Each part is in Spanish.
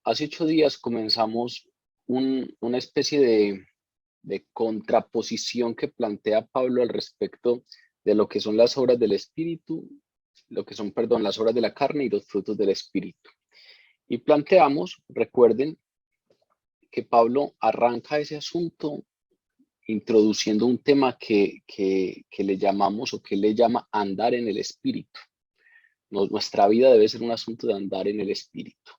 hace 8 días comenzamos una especie de contraposición que plantea Pablo al respecto de lo que son las obras del Espíritu, lo que son, perdón, las obras de la carne y los frutos del Espíritu. Y planteamos, recuerden, que Pablo arranca ese asunto introduciendo un tema que le llamamos o que le llama andar en el Espíritu. Nuestra vida debe ser un asunto de andar en el Espíritu.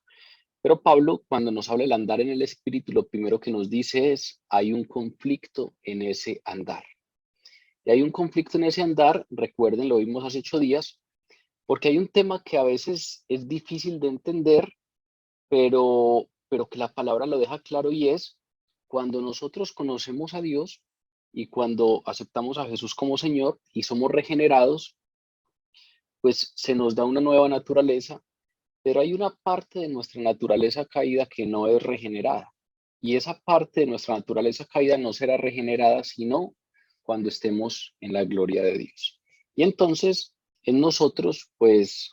Pero Pablo, cuando nos habla del andar en el Espíritu, lo primero que nos dice es, hay un conflicto en ese andar. Y hay un conflicto en ese andar, recuerden, lo vimos hace 8 días, porque hay un tema que a veces es difícil de entender, pero que la palabra lo deja claro y es, cuando nosotros conocemos a Dios y cuando aceptamos a Jesús como Señor y somos regenerados, pues se nos da una nueva naturaleza. Pero hay una parte de nuestra naturaleza caída que no es regenerada. Y esa parte de nuestra naturaleza caída no será regenerada sino cuando estemos en la gloria de Dios. Y entonces en nosotros pues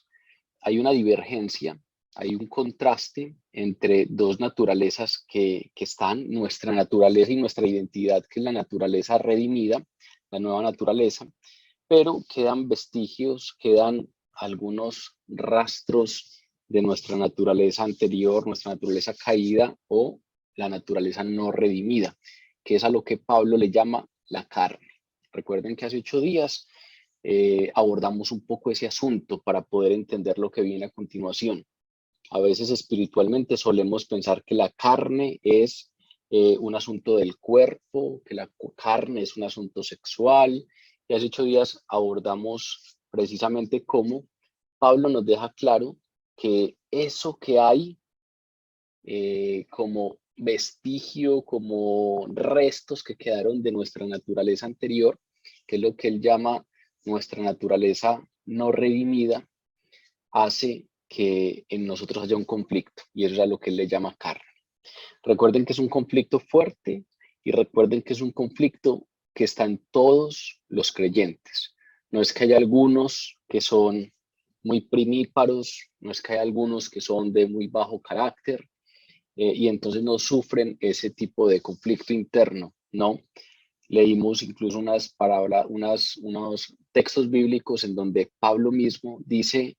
hay una divergencia, hay un contraste entre dos naturalezas que están, nuestra naturaleza y nuestra identidad, que es la naturaleza redimida, la nueva naturaleza, pero quedan vestigios, quedan algunos rastros de nuestra naturaleza anterior, nuestra naturaleza caída o la naturaleza no redimida, que es a lo que Pablo le llama la carne. Recuerden que hace 8 días abordamos un poco ese asunto para poder entender lo que viene a continuación. A veces espiritualmente solemos pensar que la carne es un asunto del cuerpo, que la carne es un asunto sexual. Y hace 8 días abordamos precisamente cómo Pablo nos deja claro que eso que hay como vestigio, como restos que quedaron de nuestra naturaleza anterior, que es lo que él llama nuestra naturaleza no redimida, hace que en nosotros haya un conflicto, y eso es a lo que él le llama carne. Recuerden que es un conflicto fuerte y recuerden que es un conflicto que está en todos los creyentes. No es que haya algunos que son muy primíparos, no es que haya algunos que son de muy bajo carácter y entonces no sufren ese tipo de conflicto interno, ¿no? Leímos incluso unos textos bíblicos en donde Pablo mismo dice,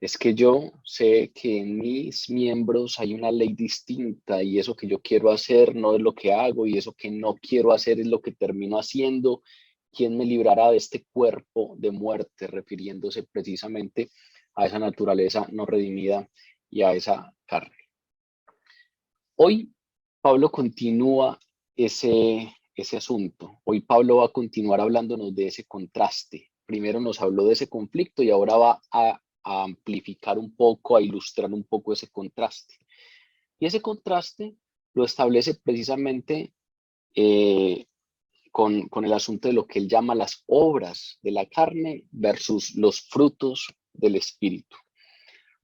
es que yo sé que en mis miembros hay una ley distinta y eso que yo quiero hacer no es lo que hago y eso que no quiero hacer es lo que termino haciendo. ¿Quién me librará de este cuerpo de muerte? Refiriéndose precisamente a esa naturaleza no redimida y a esa carne. Hoy Pablo continúa ese asunto. Hoy Pablo va a continuar hablándonos de ese contraste. Primero nos habló de ese conflicto y ahora va a amplificar un poco, a ilustrar un poco ese contraste. Y ese contraste lo establece precisamente con el asunto de lo que él llama las obras de la carne versus los frutos del espíritu.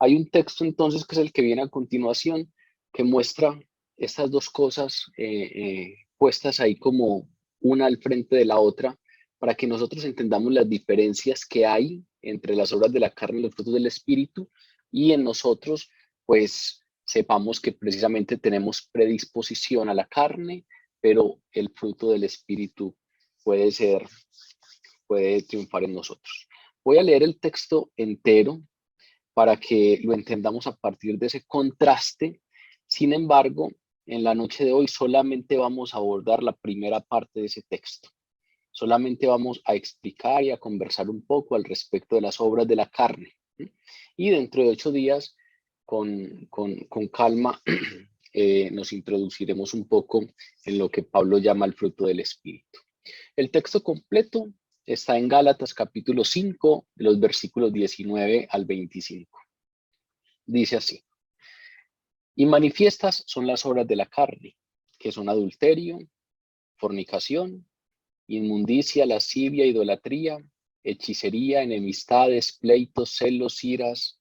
Hay un texto entonces que es el que viene a continuación que muestra estas dos cosas puestas ahí como una al frente de la otra para que nosotros entendamos las diferencias que hay entre las obras de la carne y los frutos del espíritu y en nosotros pues sepamos que precisamente tenemos predisposición a la carne, pero el fruto del espíritu puede triunfar en nosotros. Voy a leer el texto entero para que lo entendamos a partir de ese contraste. Sin embargo, en la noche de hoy solamente vamos a abordar la primera parte de ese texto. Solamente vamos a explicar y a conversar un poco al respecto de las obras de la carne. Y dentro de 8 días, con calma, nos introduciremos un poco en lo que Pablo llama el fruto del Espíritu. El texto completo está en Gálatas capítulo 5, de los versículos 19 al 25. Dice así, y manifiestas son las obras de la carne, que son adulterio, fornicación, inmundicia, lascivia, idolatría, hechicería, enemistades, pleitos, celos, iras,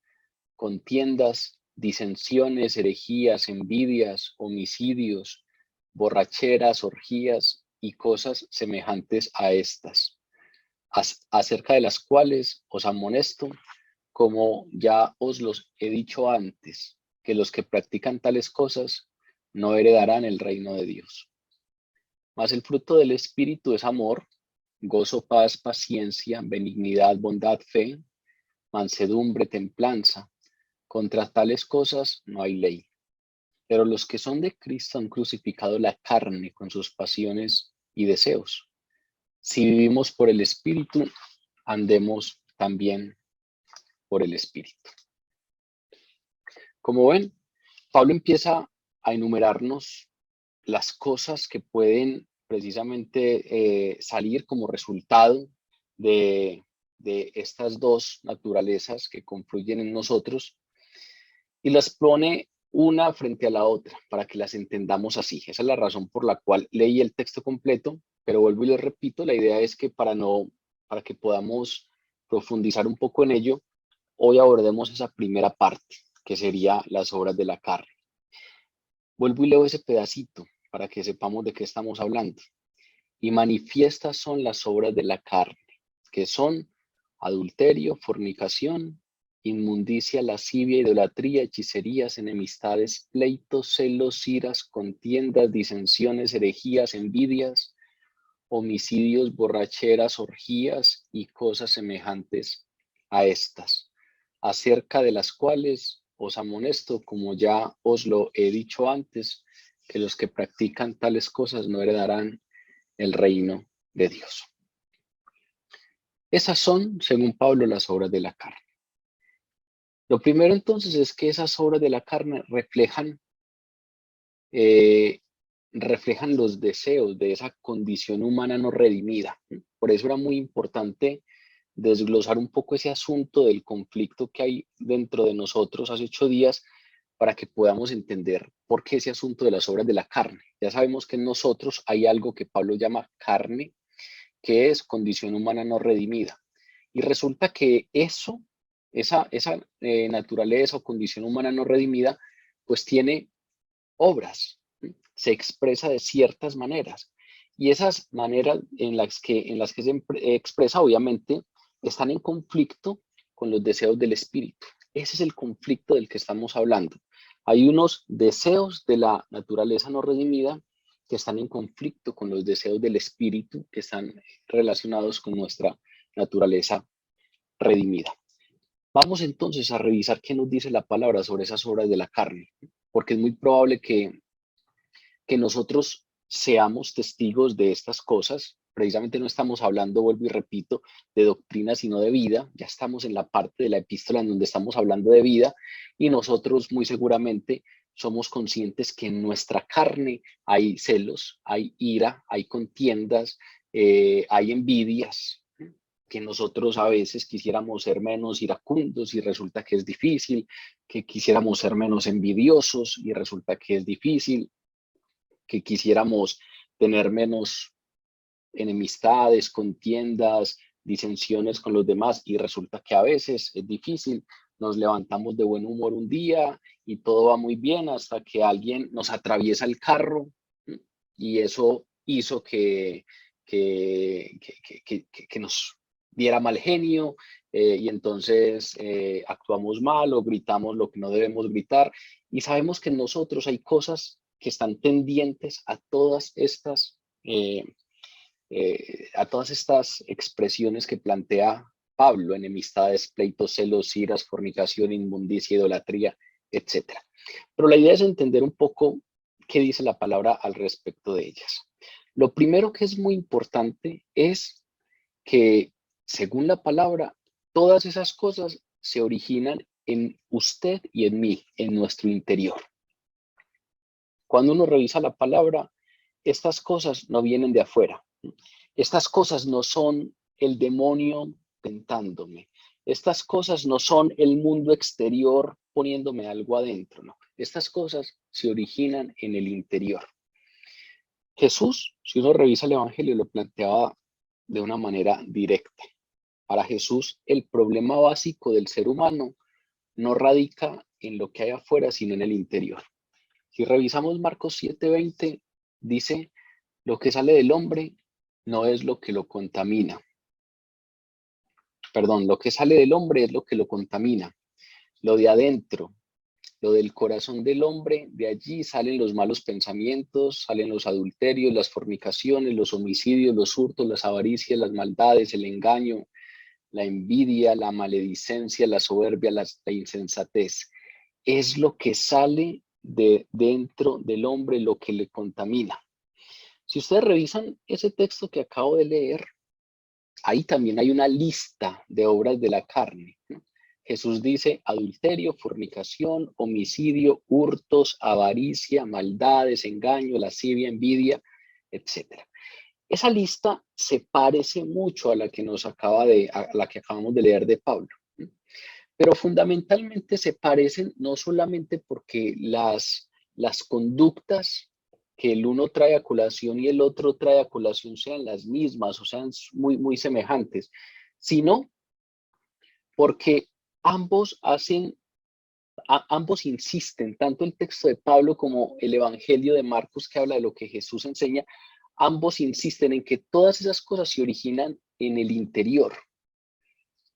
contiendas, disensiones, herejías, envidias, homicidios, borracheras, orgías y cosas semejantes a estas, acerca de las cuales os amonesto, como ya os los he dicho antes, que los que practican tales cosas no heredarán el reino de Dios. Mas el fruto del Espíritu es amor, gozo, paz, paciencia, benignidad, bondad, fe, mansedumbre, templanza. Contra tales cosas no hay ley. Pero los que son de Cristo han crucificado la carne con sus pasiones y deseos. Si vivimos por el Espíritu, andemos también por el Espíritu. Como ven, Pablo empieza a enumerarnos las cosas que pueden precisamente salir como resultado de estas dos naturalezas que confluyen en nosotros y las pone una frente a la otra para que las entendamos así. Esa es la razón por la cual leí el texto completo, pero vuelvo y lo repito, la idea es que para que podamos profundizar un poco en ello, hoy abordemos esa primera parte, que sería las obras de la carne. Vuelvo y leo ese pedacito para que sepamos de qué estamos hablando. Y manifiestas son las obras de la carne, que son adulterio, fornicación, inmundicia, lascivia, idolatría, hechicerías, enemistades, pleitos, celos, iras, contiendas, disensiones, herejías, envidias, homicidios, borracheras, orgías y cosas semejantes a estas, acerca de las cuales os amonesto, como ya os lo he dicho antes, que los que practican tales cosas no heredarán el reino de Dios. Esas son, según Pablo, las obras de la carne. Lo primero entonces es que esas obras de la carne reflejan los deseos de esa condición humana no redimida. Por eso era muy importante desglosar un poco ese asunto del conflicto que hay dentro de nosotros hace 8 días para que podamos entender por qué ese asunto de las obras de la carne. Ya sabemos que en nosotros hay algo que Pablo llama carne, que es condición humana no redimida. Y resulta que esa naturaleza o condición humana no redimida, pues tiene obras, se expresa de ciertas maneras. Y esas maneras en las que se expresa, obviamente, están en conflicto con los deseos del espíritu. Ese es el conflicto del que estamos hablando. Hay unos deseos de la naturaleza no redimida que están en conflicto con los deseos del espíritu que están relacionados con nuestra naturaleza redimida. Vamos entonces a revisar qué nos dice la palabra sobre esas obras de la carne, porque es muy probable que nosotros seamos testigos de estas cosas. Precisamente no estamos hablando, vuelvo y repito, de doctrina, sino de vida. Ya estamos en la parte de la epístola en donde estamos hablando de vida y nosotros muy seguramente somos conscientes que en nuestra carne hay celos, hay ira, hay contiendas, hay envidias, que nosotros a veces quisiéramos ser menos iracundos y resulta que es difícil, que quisiéramos ser menos envidiosos y resulta que es difícil, que quisiéramos tener menos enemistades, contiendas, disensiones con los demás y resulta que a veces es difícil. Nos levantamos de buen humor un día y todo va muy bien hasta que alguien nos atraviesa el carro y eso hizo que nos diera mal genio y entonces actuamos mal o gritamos lo que no debemos gritar y sabemos que en nosotros hay cosas que están pendientes a todas estas expresiones que plantea Pablo: enemistades, pleitos, celos, iras, fornicación, inmundicia, idolatría, etc. Pero la idea es entender un poco qué dice la palabra al respecto de ellas. Lo primero que es muy importante es que, según la palabra, todas esas cosas se originan en usted y en mí, en nuestro interior. Cuando uno revisa la palabra, estas cosas no vienen de afuera. Estas cosas no son el demonio tentándome. Estas cosas no son el mundo exterior poniéndome algo adentro, no. Estas cosas se originan en el interior. Jesús, si uno revisa el Evangelio, lo planteaba de una manera directa. Para Jesús, el problema básico del ser humano no radica en lo que hay afuera, sino en el interior. Si revisamos Marcos 7:20, dice: lo que sale del hombre no es lo que lo contamina. Perdón, lo que sale del hombre es lo que lo contamina. Lo de adentro, Lo del corazón del hombre, de allí salen los malos pensamientos, salen los adulterios, las fornicaciones, los homicidios, los hurtos, las avaricias, las maldades, el engaño, la envidia, la maledicencia, la soberbia, la insensatez. Es lo que sale de dentro del hombre lo que le contamina. Si ustedes revisan ese texto que acabo de leer, ahí también hay una lista de obras de la carne, ¿no? Jesús dice adulterio, fornicación, homicidio, hurtos, avaricia, maldades, engaño, lascivia, envidia, etc. Esa lista se parece mucho a la que a la que acabamos de leer de Pablo, ¿no? Pero fundamentalmente se parecen no solamente porque las conductas que el uno trae a colación y el otro trae a colación sean las mismas o sean muy semejantes, sino porque ambos ambos insisten, tanto el texto de Pablo como el Evangelio de Marcos que habla de lo que Jesús enseña, ambos insisten en que todas esas cosas se originan en el interior.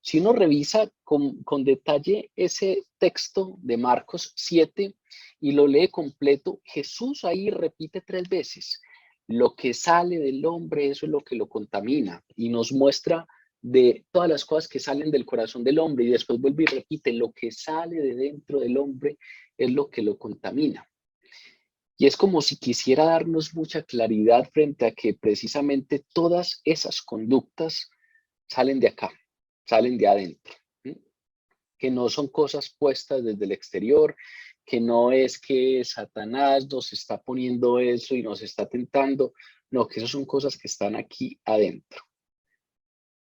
Si uno revisa con detalle ese texto de Marcos 7 y lo lee completo, Jesús ahí repite 3 veces, lo que sale del hombre, eso es lo que lo contamina, y nos muestra de todas las cosas que salen del corazón del hombre, y después vuelve y repite, lo que sale de dentro del hombre es lo que lo contamina. Y es como si quisiera darnos mucha claridad frente a que precisamente todas esas conductas salen de acá, salen de adentro, ¿sí? Que no son cosas puestas desde el exterior, que no es que Satanás nos está poniendo eso y nos está tentando, no, que esas son cosas que están aquí adentro.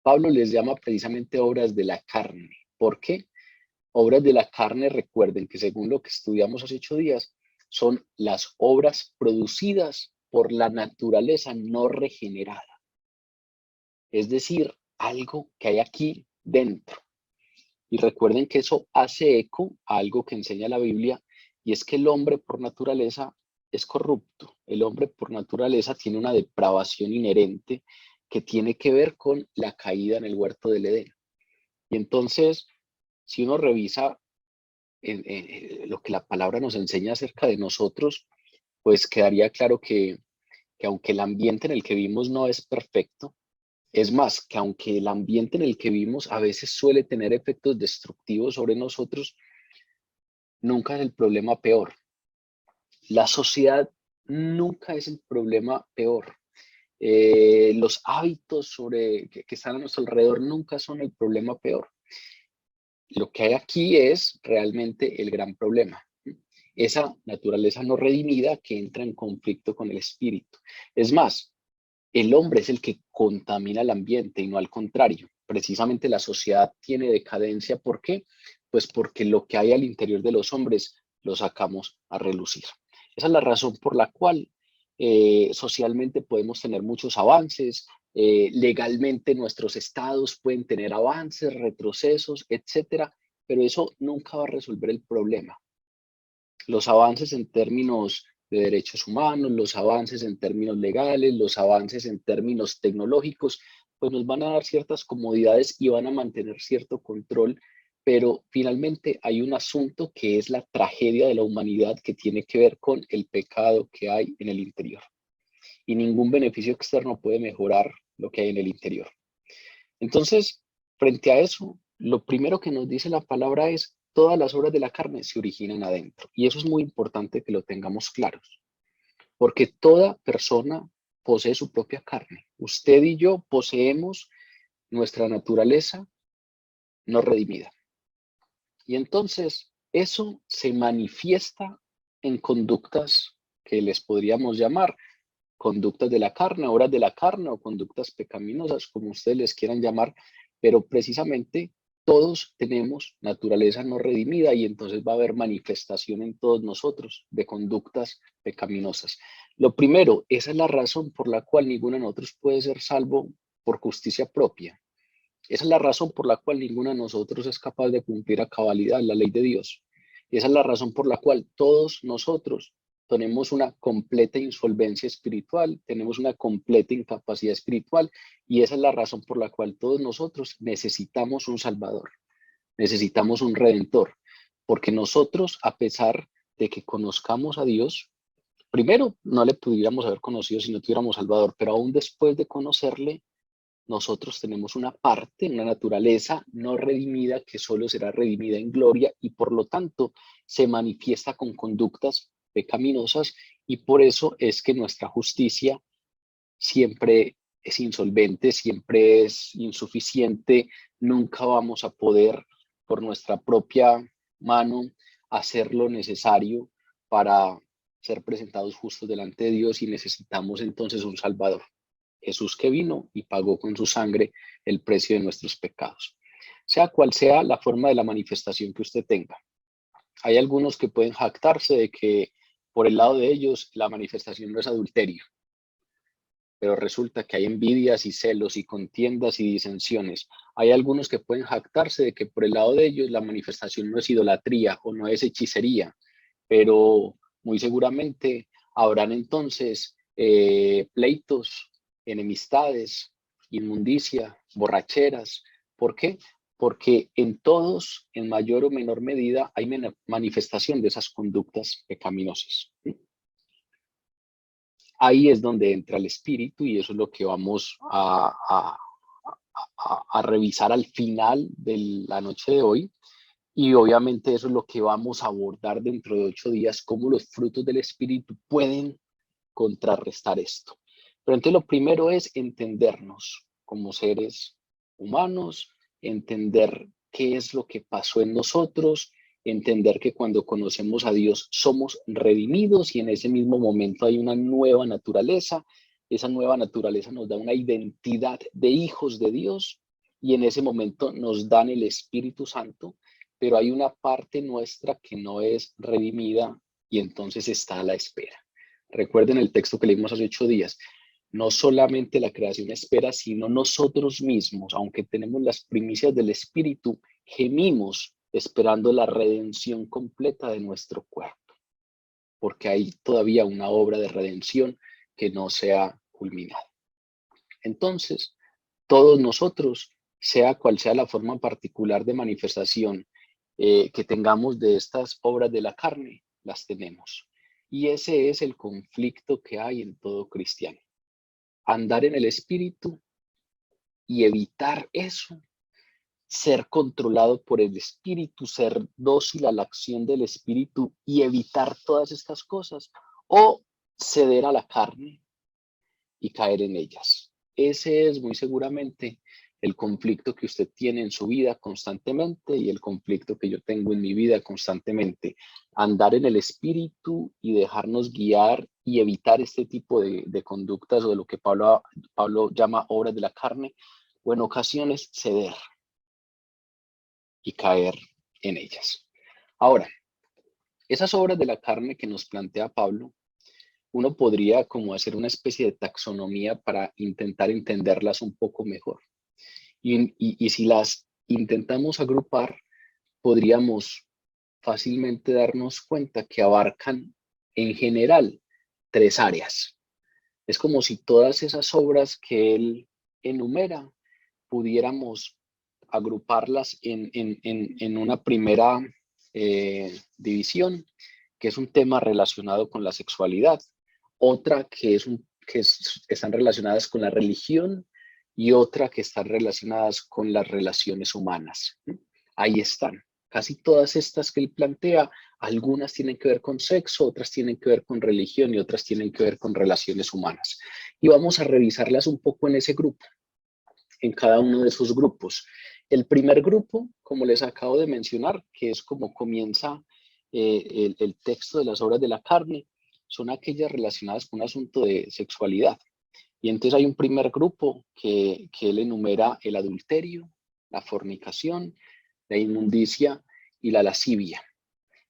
Pablo les llama precisamente obras de la carne. ¿Por qué? Obras de la carne, recuerden que según lo que estudiamos hace 8 días, son las obras producidas por la naturaleza no regenerada. Es decir, algo que hay aquí dentro. Y recuerden que eso hace eco a algo que enseña la Biblia, y es que el hombre por naturaleza es corrupto. El hombre por naturaleza tiene una depravación inherente que tiene que ver con la caída en el huerto del Edén. Y entonces, si uno revisa lo que la palabra nos enseña acerca de nosotros, pues quedaría claro que aunque el ambiente en el que vivimos no es perfecto, es más, que aunque el ambiente en el que vivimos a veces suele tener efectos destructivos sobre nosotros, nunca es el problema peor. La sociedad nunca es el problema peor. Los hábitos que están a nuestro alrededor nunca son el problema peor. Lo que hay aquí es realmente el gran problema. Esa naturaleza no redimida que entra en conflicto con el espíritu. Es más, el hombre es el que contamina el ambiente y no al contrario. Precisamente la sociedad tiene decadencia. ¿Por qué? Pues porque lo que hay al interior de los hombres lo sacamos a relucir. Esa es la razón por la cual socialmente podemos tener muchos avances, legalmente nuestros estados pueden tener avances, retrocesos, etcétera, pero eso nunca va a resolver el problema. Los avances en términos de derechos humanos, los avances en términos legales, los avances en términos tecnológicos, pues nos van a dar ciertas comodidades y van a mantener cierto control, pero finalmente hay un asunto que es la tragedia de la humanidad que tiene que ver con el pecado que hay en el interior. Y ningún beneficio externo puede mejorar lo que hay en el interior. Entonces, frente a eso, lo primero que nos dice la palabra es, todas las obras de la carne se originan adentro. Y eso es muy importante que lo tengamos claros, porque toda persona posee su propia carne. Usted y yo poseemos nuestra naturaleza no redimida. Y entonces, eso se manifiesta en conductas que les podríamos llamar conductas de la carne, obras de la carne o conductas pecaminosas, como ustedes les quieran llamar, pero precisamente todos tenemos naturaleza no redimida y entonces va a haber manifestación en todos nosotros de conductas pecaminosas. Lo primero, esa es la razón por la cual ninguno de nosotros puede ser salvo por justicia propia. Esa es la razón por la cual ninguno de nosotros es capaz de cumplir a cabalidad la ley de Dios. Y esa es la razón por la cual todos nosotros tenemos una completa insolvencia espiritual, tenemos una completa incapacidad espiritual, y esa es la razón por la cual todos nosotros necesitamos un Salvador, necesitamos un Redentor, porque nosotros, a pesar de que conozcamos a Dios, primero no le pudiéramos haber conocido si no tuviéramos Salvador, pero aún después de conocerle, nosotros tenemos una parte, una naturaleza no redimida que solo será redimida en gloria y por lo tanto se manifiesta con conductas pecaminosas y por eso es que nuestra justicia siempre es insolvente, siempre es insuficiente, nunca vamos a poder por nuestra propia mano hacer lo necesario para ser presentados justos delante de Dios y necesitamos entonces un Salvador. Jesús que vino y pagó con su sangre el precio de nuestros pecados. Sea cual sea la forma de la manifestación que usted tenga. Hay algunos que pueden jactarse de que por el lado de ellos la manifestación no es adulterio, pero resulta que hay envidias y celos y contiendas y disensiones. Hay algunos que pueden jactarse de que por el lado de ellos la manifestación no es idolatría o no es hechicería, pero muy seguramente habrán entonces pleitos, enemistades, inmundicia, borracheras. ¿Por qué? Porque en todos, en mayor o menor medida, hay manifestación de esas conductas pecaminosas. Ahí es donde entra el espíritu y eso es lo que vamos a revisar al final de la noche de hoy. Y obviamente eso es lo que vamos a abordar dentro de 8 días, cómo los frutos del espíritu pueden contrarrestar esto. Pero entonces lo primero es entendernos como seres humanos, entender qué es lo que pasó en nosotros, entender que cuando conocemos a Dios somos redimidos y en ese mismo momento hay una nueva naturaleza. Esa nueva naturaleza nos da una identidad de hijos de Dios y en ese momento nos dan el Espíritu Santo, pero hay una parte nuestra que no es redimida y entonces está a la espera. Recuerden el texto que leímos hace 8 días. No solamente la creación espera, sino nosotros mismos, aunque tenemos las primicias del Espíritu, gemimos esperando la redención completa de nuestro cuerpo, porque hay todavía una obra de redención que no se ha culminado. Entonces, todos nosotros, sea cual sea la forma particular de manifestación que tengamos de estas obras de la carne, las tenemos. Y ese es el conflicto que hay en todo cristiano. Andar en el espíritu y evitar eso, ser controlado por el espíritu, ser dócil a la acción del espíritu y evitar todas estas cosas, o ceder a la carne y caer en ellas. Ese es muy seguramente el conflicto que usted tiene en su vida constantemente y el conflicto que yo tengo en mi vida constantemente. Andar en el espíritu y dejarnos guiar y evitar este tipo de conductas o de lo que Pablo llama obras de la carne, o en ocasiones ceder y caer en ellas. Ahora, esas obras de la carne que nos plantea Pablo, uno podría como hacer una especie de taxonomía para intentar entenderlas un poco mejor. Y si las intentamos agrupar, podríamos fácilmente darnos cuenta que abarcan en general 3 áreas. Es como si todas esas obras que él enumera pudiéramos agruparlas en una primera división, que es un tema relacionado con la sexualidad, otra que están relacionadas con la religión y otra que están relacionadas con las relaciones humanas. Ahí están. Casi todas estas que él plantea, algunas tienen que ver con sexo, otras tienen que ver con religión y otras tienen que ver con relaciones humanas. Y vamos a revisarlas un poco en ese grupo, en cada uno de esos grupos. El primer grupo, como les acabo de mencionar, que es como comienza el texto de las obras de la carne, son aquellas relacionadas con un asunto de sexualidad. Y entonces hay un primer grupo que él enumera el adulterio, la fornicación, la inmundicia y la lascivia.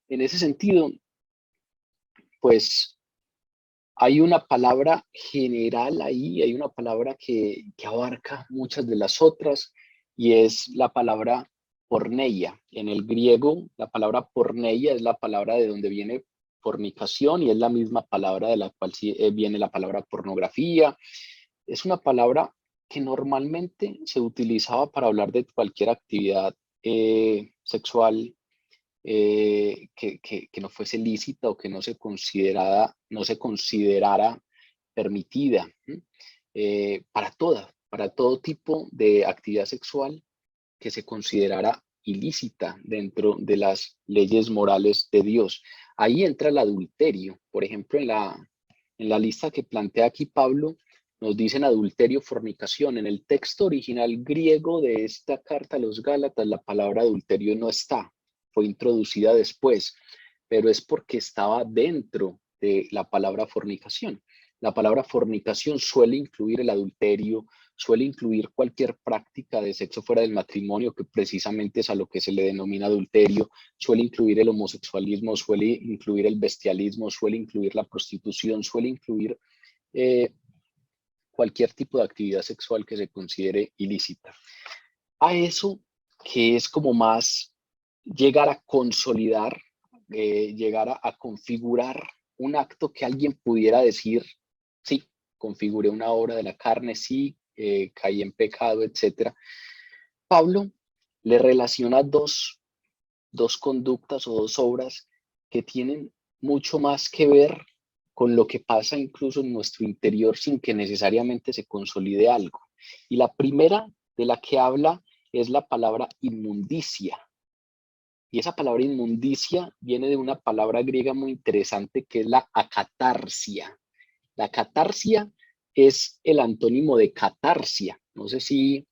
En ese sentido, pues hay una palabra general ahí, hay una palabra que abarca muchas de las otras y es la palabra porneia. En el griego, la palabra porneia es la palabra de donde viene fornicación y es la misma palabra de la cual viene la palabra pornografía. Es una palabra que normalmente se utilizaba para hablar de cualquier actividad sexual que no fuese lícita o que no se considerara permitida, para todo tipo de actividad sexual que se considerara ilícita dentro de las leyes morales de Dios. Ahí entra el adulterio. Por ejemplo, en la lista que plantea aquí Pablo, nos dicen adulterio, fornicación. En el texto original griego de esta carta a los Gálatas, la palabra adulterio no está, fue introducida después, pero es porque estaba dentro de la palabra fornicación. La palabra fornicación suele incluir el adulterio, suele incluir cualquier práctica de sexo fuera del matrimonio, que precisamente es a lo que se le denomina adulterio, suele incluir el homosexualismo, suele incluir el bestialismo, suele incluir la prostitución, suele incluir cualquier tipo de actividad sexual que se considere ilícita. A eso que es como más llegar a consolidar, llegar a configurar un acto que alguien pudiera decir, sí, configuré una obra de la carne, sí, caí en pecado, etc. Pablo le relaciona dos conductas o dos obras que tienen mucho más que ver con lo que pasa incluso en nuestro interior sin que necesariamente se consolide algo. Y la primera de la que habla es la palabra inmundicia. Y esa palabra inmundicia viene de una palabra griega muy interesante que es la acatarsia. La catarsia es el antónimo de catarsia. No sé si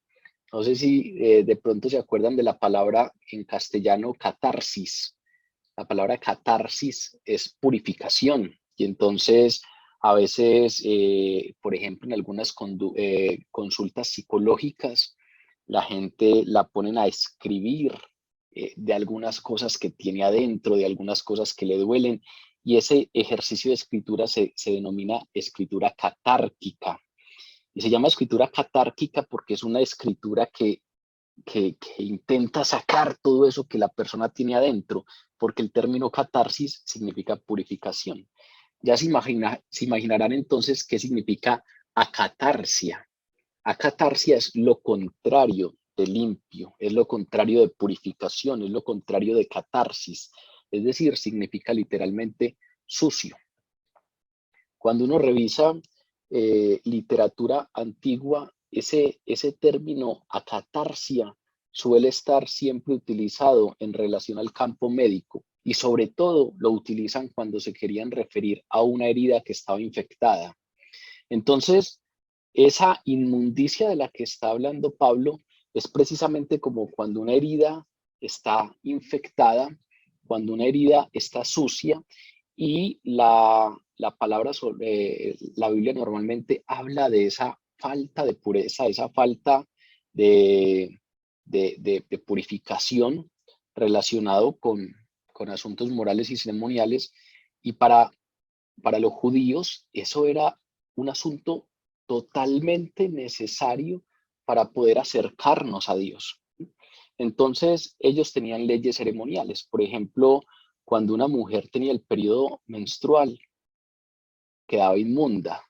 de pronto se acuerdan de la palabra en castellano catarsis. La palabra catarsis es purificación. Y entonces, a veces, por ejemplo, en algunas consultas psicológicas, la gente la ponen a escribir de algunas cosas que tiene adentro, de algunas cosas que le duelen. Y ese ejercicio de escritura se denomina escritura catárquica. Y se llama escritura catárquica porque es una escritura que intenta sacar todo eso que la persona tiene adentro, porque el término catarsis significa purificación. Ya se imaginarán entonces qué significa acatarsia. Acatarsia es lo contrario de limpio, es lo contrario de purificación, es lo contrario de catarsis, es decir, significa literalmente sucio. Cuando uno revisa literatura antigua, ese término acatarsia suele estar siempre utilizado en relación al campo médico y sobre todo lo utilizan cuando se querían referir a una herida que estaba infectada. Entonces, esa inmundicia de la que está hablando Pablo es precisamente como cuando una herida está infectada, cuando una herida está sucia y la palabra sobre la Biblia normalmente habla de esa falta de pureza, esa falta de purificación relacionado con asuntos morales y ceremoniales. Y para los judíos eso era un asunto totalmente necesario para poder acercarnos a Dios. Entonces, ellos tenían leyes ceremoniales. Por ejemplo, cuando una mujer tenía el periodo menstrual, quedaba inmunda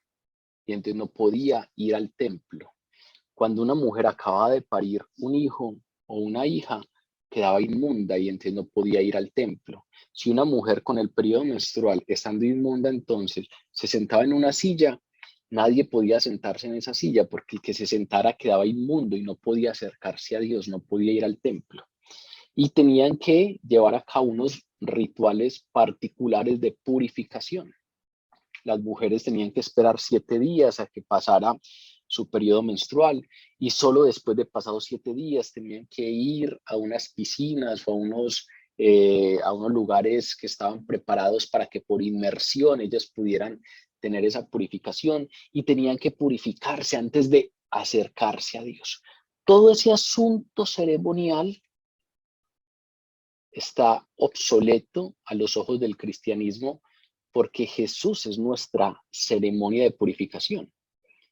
y entonces no podía ir al templo. Cuando una mujer acababa de parir un hijo o una hija, quedaba inmunda y entonces no podía ir al templo. Si una mujer con el periodo menstrual, estando inmunda, entonces se sentaba en una silla, nadie podía sentarse en esa silla porque el que se sentara quedaba inmundo y no podía acercarse a Dios, no podía ir al templo. Y tenían que llevar a cabo unos rituales particulares de purificación. Las mujeres tenían que esperar 7 días a que pasara su periodo menstrual y solo después de pasados 7 días tenían que ir a unas piscinas o a unos lugares que estaban preparados para que por inmersión ellas pudieran tener esa purificación y tenían que purificarse antes de acercarse a Dios. Todo ese asunto ceremonial está obsoleto a los ojos del cristianismo porque Jesús es nuestra ceremonia de purificación.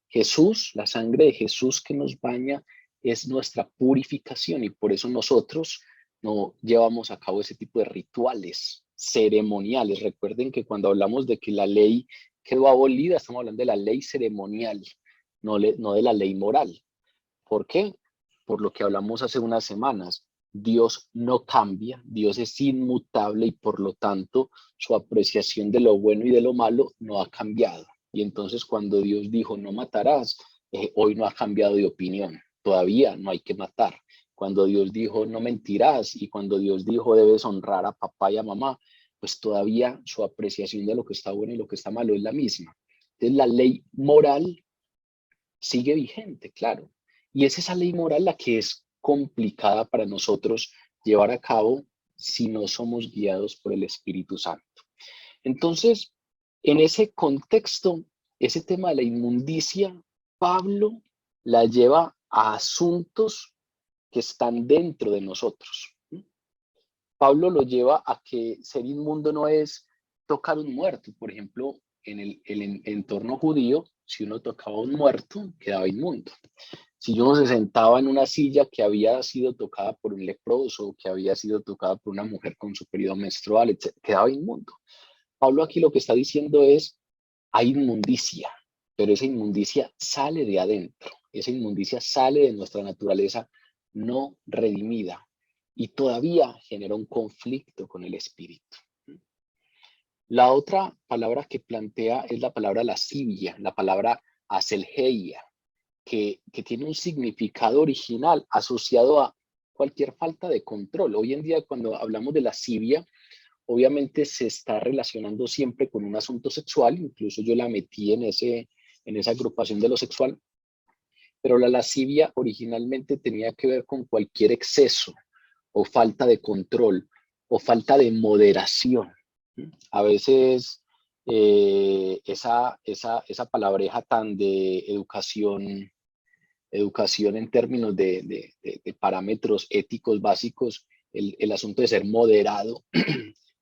Jesús, la sangre de Jesús que nos baña, es nuestra purificación y por eso nosotros no llevamos a cabo ese tipo de rituales ceremoniales. Recuerden que cuando hablamos de que la ley quedó abolida, estamos hablando de la ley ceremonial, no de la ley moral. ¿Por qué? Por lo que hablamos hace unas semanas. Dios no cambia, Dios es inmutable y por lo tanto su apreciación de lo bueno y de lo malo no ha cambiado. Y entonces cuando Dios dijo no matarás, hoy no ha cambiado de opinión, todavía no hay que matar. Cuando Dios dijo no mentirás y cuando Dios dijo debes honrar a papá y a mamá, pues todavía su apreciación de lo que está bueno y lo que está malo es la misma. Entonces la ley moral sigue vigente, claro. Y es esa ley moral la que es complicada para nosotros llevar a cabo si no somos guiados por el Espíritu Santo. Entonces, en ese contexto, ese tema de la inmundicia, Pablo la lleva a asuntos que están dentro de nosotros. Pablo lo lleva a que ser inmundo no es tocar un muerto. Por ejemplo, en el entorno judío, si uno tocaba un muerto, quedaba inmundo. Si uno se sentaba en una silla que había sido tocada por un leproso, que había sido tocada por una mujer con su periodo menstrual, etc., quedaba inmundo. Pablo aquí lo que está diciendo es, hay inmundicia, pero esa inmundicia sale de adentro, esa inmundicia sale de nuestra naturaleza no redimida y todavía genera un conflicto con el espíritu. La otra palabra que plantea es la palabra lascivia, la palabra aselgeia, que tiene un significado original asociado a cualquier falta de control. Hoy en día, cuando hablamos de lascivia, obviamente se está relacionando siempre con un asunto sexual, incluso yo la metí en esa agrupación de lo sexual, pero la lascivia originalmente tenía que ver con cualquier exceso o falta de control o falta de moderación. A veces esa palabreja tan de educación en términos de parámetros éticos básicos, el asunto de ser moderado,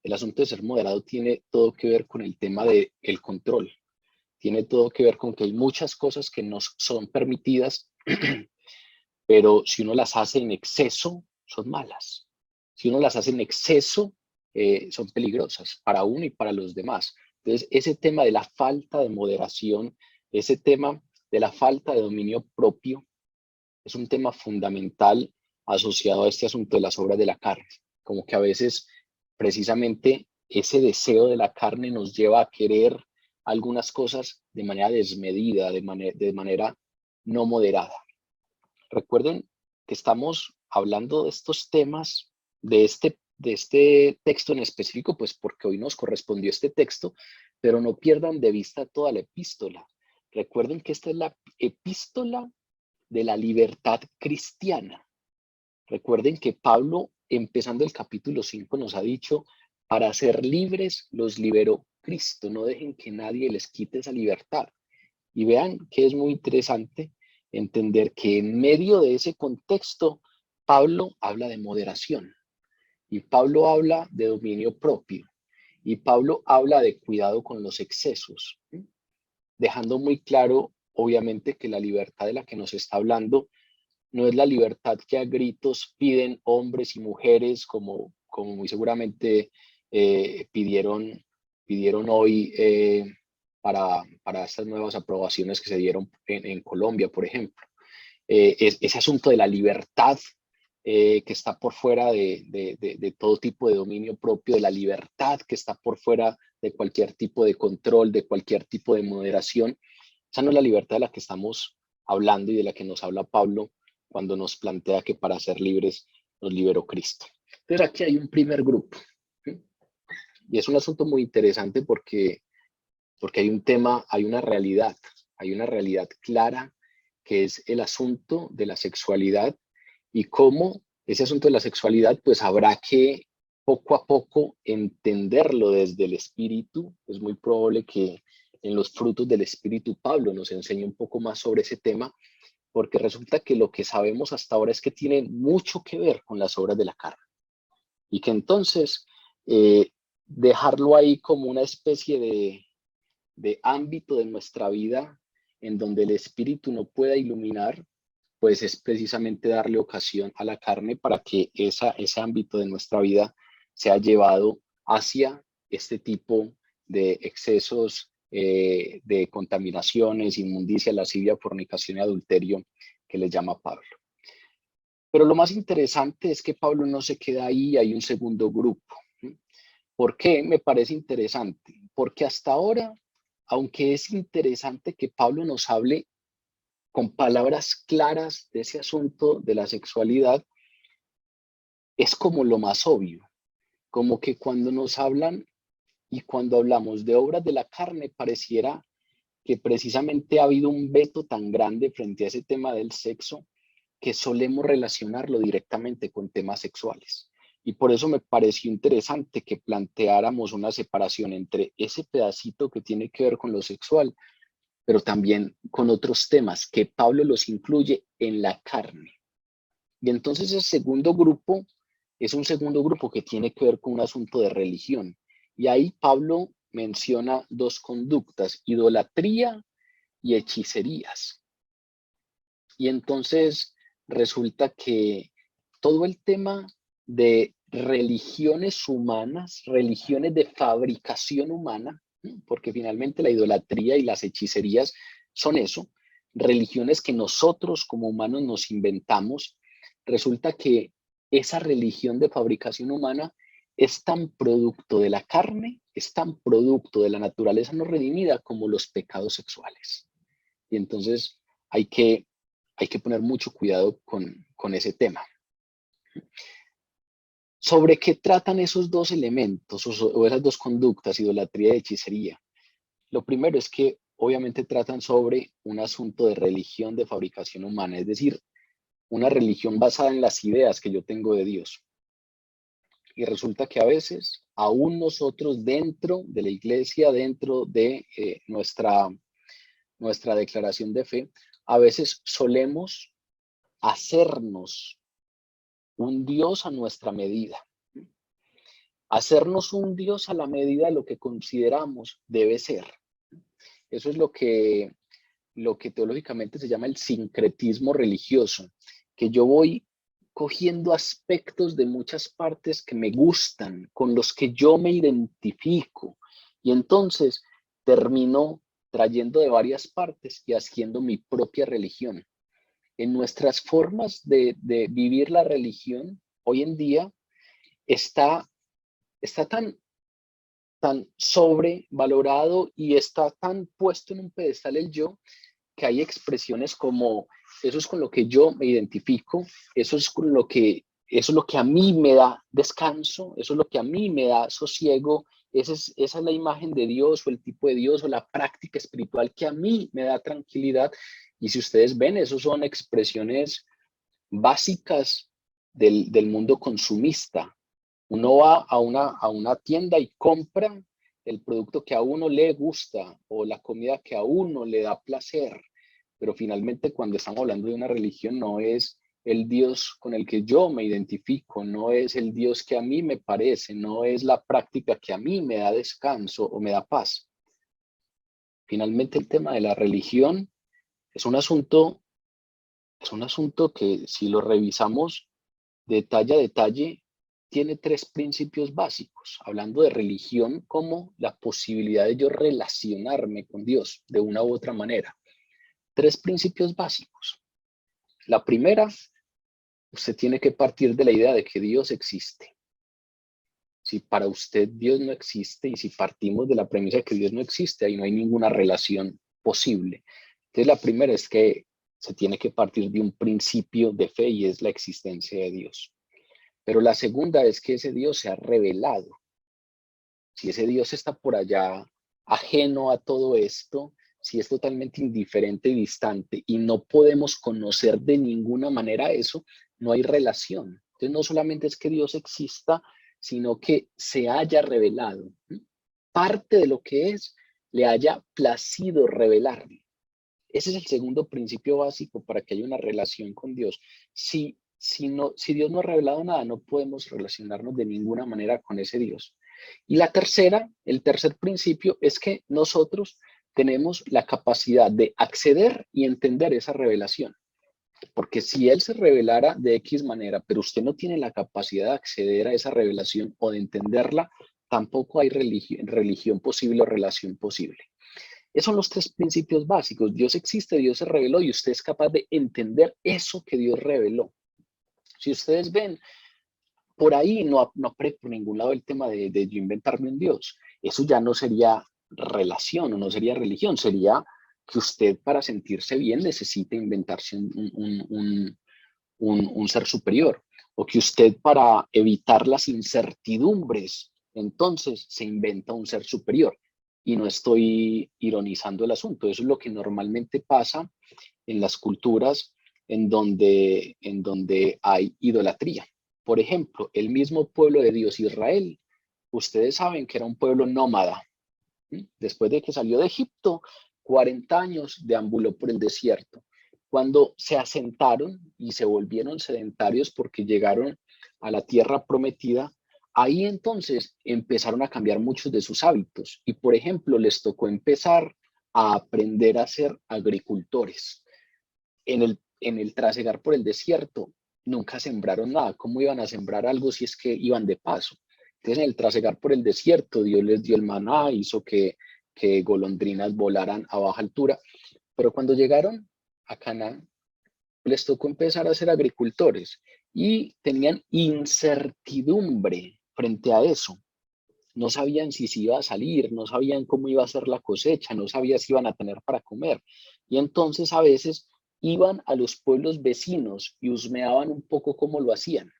el asunto de ser moderado tiene todo que ver con el tema del control, tiene todo que ver con que hay muchas cosas que nos son permitidas, pero si uno las hace en exceso, son malas. Si uno las hace en exceso, son peligrosas para uno y para los demás. Entonces, ese tema de la falta de moderación, ese tema de la falta de dominio propio, es un tema fundamental asociado a este asunto de las obras de la carne. Como que a veces, precisamente, ese deseo de la carne nos lleva a querer algunas cosas de manera desmedida, de manera no moderada. Recuerden que estamos hablando de estos temas, de este texto en específico, pues porque hoy nos correspondió este texto, pero no pierdan de vista toda la epístola. Recuerden que esta es la epístola de la libertad cristiana. Recuerden que Pablo, empezando el capítulo 5, nos ha dicho, para ser libres los liberó Cristo, no dejen que nadie les quite esa libertad. Y vean que es muy interesante entender que en medio de ese contexto, Pablo habla de moderación y Pablo habla de dominio propio y Pablo habla de cuidado con los excesos, dejando muy claro, obviamente, que la libertad de la que nos está hablando no es la libertad que a gritos piden hombres y mujeres, como muy seguramente pidieron hoy para estas nuevas aprobaciones que se dieron en Colombia, por ejemplo. Ese asunto de la libertad que está por fuera de todo tipo de dominio propio, de la libertad que está por fuera de cualquier tipo de control, de cualquier tipo de moderación. Esa no es la libertad de la que estamos hablando y de la que nos habla Pablo cuando nos plantea que para ser libres nos liberó Cristo. Entonces aquí hay un primer grupo. Y es un asunto muy interesante porque hay un tema, hay una realidad clara que es el asunto de la sexualidad y cómo ese asunto de la sexualidad pues habrá que poco a poco entenderlo desde el espíritu. Es muy probable que en los frutos del espíritu Pablo nos enseñe un poco más sobre ese tema, porque resulta que lo que sabemos hasta ahora es que tiene mucho que ver con las obras de la carne y que entonces dejarlo ahí como una especie de ámbito de nuestra vida en donde el espíritu no pueda iluminar, pues es precisamente darle ocasión a la carne para que ese ámbito de nuestra vida sea llevado hacia este tipo de excesos, de contaminaciones, inmundicia, lascivia, fornicación y adulterio que le llama Pablo. Pero lo más interesante es que Pablo no se queda ahí, hay un segundo grupo. ¿Por qué me parece interesante? Porque hasta ahora, aunque es interesante que Pablo nos hable con palabras claras de ese asunto de la sexualidad, es como lo más obvio, como que cuando nos hablan y cuando hablamos de obras de la carne, pareciera que precisamente ha habido un veto tan grande frente a ese tema del sexo que solemos relacionarlo directamente con temas sexuales. Y por eso me pareció interesante que planteáramos una separación entre ese pedacito que tiene que ver con lo sexual, pero también con otros temas que Pablo los incluye en la carne. Y entonces el segundo grupo es un segundo grupo que tiene que ver con un asunto de religión. Y ahí Pablo menciona dos conductas, idolatría y hechicerías. Y entonces resulta que todo el tema de religiones humanas, religiones de fabricación humana, porque finalmente la idolatría y las hechicerías son eso, religiones que nosotros como humanos nos inventamos, resulta que esa religión de fabricación humana es tan producto de la carne, es tan producto de la naturaleza no redimida como los pecados sexuales. Y entonces hay que poner mucho cuidado con ese tema. ¿Sobre qué tratan esos dos elementos o esas dos conductas, idolatría y hechicería? Lo primero es que obviamente tratan sobre un asunto de religión de fabricación humana, es decir, una religión basada en las ideas que yo tengo de Dios. Y resulta que a veces, aún nosotros dentro de la iglesia, dentro de nuestra declaración de fe, a veces solemos hacernos un Dios a nuestra medida. Hacernos un Dios a la medida de lo que consideramos debe ser. Eso es lo que teológicamente se llama el sincretismo religioso, que yo voy cogiendo aspectos de muchas partes que me gustan, con los que yo me identifico, y entonces termino trayendo de varias partes y haciendo mi propia religión. En nuestras formas de vivir la religión, hoy en día está tan sobrevalorado y está tan puesto en un pedestal el yo, que hay expresiones como eso es con lo que yo me identifico, eso es lo que a mí me da descanso, eso es lo que a mí me da sosiego, esa es la imagen de Dios o el tipo de Dios o la práctica espiritual que a mí me da tranquilidad. Y si ustedes ven, eso son expresiones básicas del mundo consumista. Uno va a una tienda y compra el producto que a uno le gusta o la comida que a uno le da placer, pero finalmente cuando estamos hablando de una religión no es el Dios con el que yo me identifico, no es el Dios que a mí me parece, no es la práctica que a mí me da descanso o me da paz. Finalmente el tema de la religión es un asunto que si lo revisamos detalle a detalle, tiene tres principios básicos, hablando de religión como la posibilidad de yo relacionarme con Dios de una u otra manera. Tres principios básicos. La primera, usted tiene que partir de la idea de que Dios existe. Si para usted Dios no existe y si partimos de la premisa de que Dios no existe, ahí no hay ninguna relación posible. Entonces, la primera es que se tiene que partir de un principio de fe y es la existencia de Dios. Pero la segunda es que ese Dios se ha revelado. Si ese Dios está por allá ajeno a todo esto, si es totalmente indiferente y distante y no podemos conocer de ninguna manera eso, no hay relación. Entonces no solamente es que Dios exista, sino que se haya revelado. Parte de lo que es, le haya placido revelarle. Ese es el segundo principio básico para que haya una relación con Dios. Si Dios no ha revelado nada, no podemos relacionarnos de ninguna manera con ese Dios. Y el tercer principio es que nosotros tenemos la capacidad de acceder y entender esa revelación. Porque si Él se revelara de X manera, pero usted no tiene la capacidad de acceder a esa revelación o de entenderla, tampoco hay religión posible o relación posible. Esos son los tres principios básicos. Dios existe, Dios se reveló y usted es capaz de entender eso que Dios reveló. Si ustedes ven, por ahí no aparece por ningún lado el tema de yo inventarme un Dios. Eso ya no sería relación o no sería religión, sería que usted para sentirse bien necesita inventarse un ser superior, o que usted para evitar las incertidumbres, entonces se inventa un ser superior. Y no estoy ironizando el asunto, eso es lo que normalmente pasa en las culturas en donde hay idolatría. Por ejemplo, el mismo pueblo de Dios, Israel, ustedes saben que era un pueblo nómada. Después de que salió de Egipto, 40 años deambuló por el desierto. Cuando se asentaron y se volvieron sedentarios porque llegaron a la tierra prometida, ahí entonces empezaron a cambiar muchos de sus hábitos. Y por ejemplo, les tocó empezar a aprender a ser agricultores. En el trasegar por el desierto, nunca sembraron nada. ¿Cómo iban a sembrar algo si es que iban de paso? Entonces, en el trasegar por el desierto, Dios les dio el maná, hizo que golondrinas volaran a baja altura. Pero cuando llegaron a Canaán, les tocó empezar a ser agricultores y tenían incertidumbre frente a eso. No sabían si se iba a salir, no sabían cómo iba a ser la cosecha, no sabían si iban a tener para comer. Y entonces a veces iban a los pueblos vecinos y husmeaban un poco cómo lo hacían.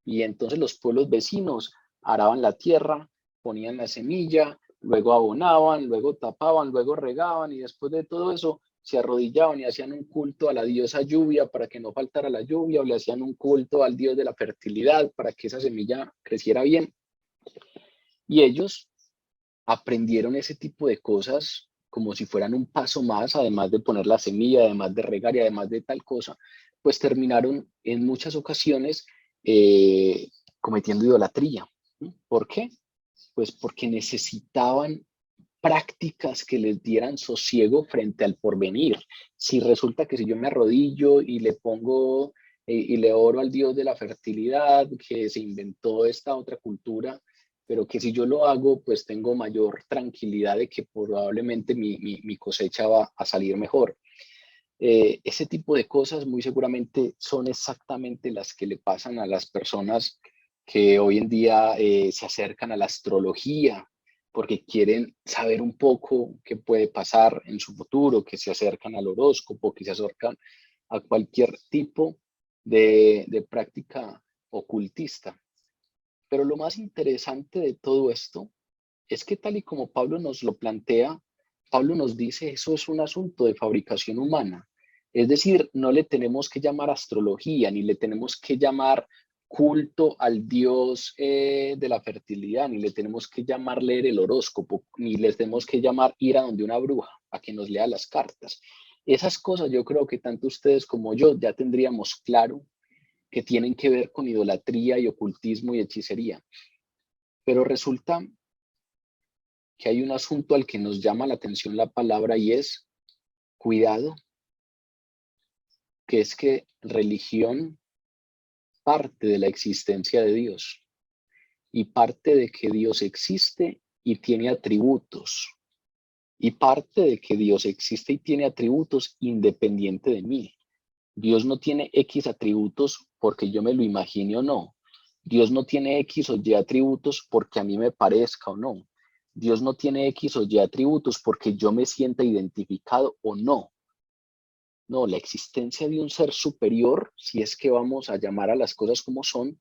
Y entonces los pueblos vecinos araban la tierra, ponían la semilla, luego abonaban, luego tapaban, luego regaban y después de todo eso se arrodillaban y hacían un culto a la diosa lluvia para que no faltara la lluvia, o le hacían un culto al dios de la fertilidad para que esa semilla creciera bien. Y ellos aprendieron ese tipo de cosas como si fueran un paso más, además de poner la semilla, además de regar y además de tal cosa, pues terminaron en muchas ocasiones cometiendo idolatría. ¿Por qué? Pues porque necesitaban prácticas que les dieran sosiego frente al porvenir. Si resulta que si yo me arrodillo y le pongo y le oro al Dios de la fertilidad que se inventó esta otra cultura, pero que si yo lo hago, pues tengo mayor tranquilidad de que probablemente mi cosecha va a salir mejor. Ese tipo de cosas muy seguramente son exactamente las que le pasan a las personas que hoy en día se acercan a la astrología porque quieren saber un poco qué puede pasar en su futuro, que se acercan al horóscopo, que se acercan a cualquier tipo de práctica ocultista. Pero lo más interesante de todo esto es que tal y como Pablo nos lo plantea, Pablo nos dice, eso es un asunto de fabricación humana. Es decir, no le tenemos que llamar astrología, ni le tenemos que llamar culto al dios de la fertilidad, ni le tenemos que llamar leer el horóscopo, ni le tenemos que llamar ir a donde una bruja a que nos lea las cartas. Esas cosas yo creo que tanto ustedes como yo ya tendríamos claro que tienen que ver con idolatría y ocultismo y hechicería. Pero resulta que hay un asunto al que nos llama la atención la palabra y es cuidado, que es que religión parte de la existencia de Dios y parte de que Dios existe y tiene atributos y parte de que Dios existe y tiene atributos independiente de mí. Dios no tiene X atributos porque yo me lo imagine o no. Dios no tiene X o Y atributos porque a mí me parezca o no. Dios no tiene X o Y atributos porque yo me sienta identificado o no. No, la existencia de un ser superior, si es que vamos a llamar a las cosas como son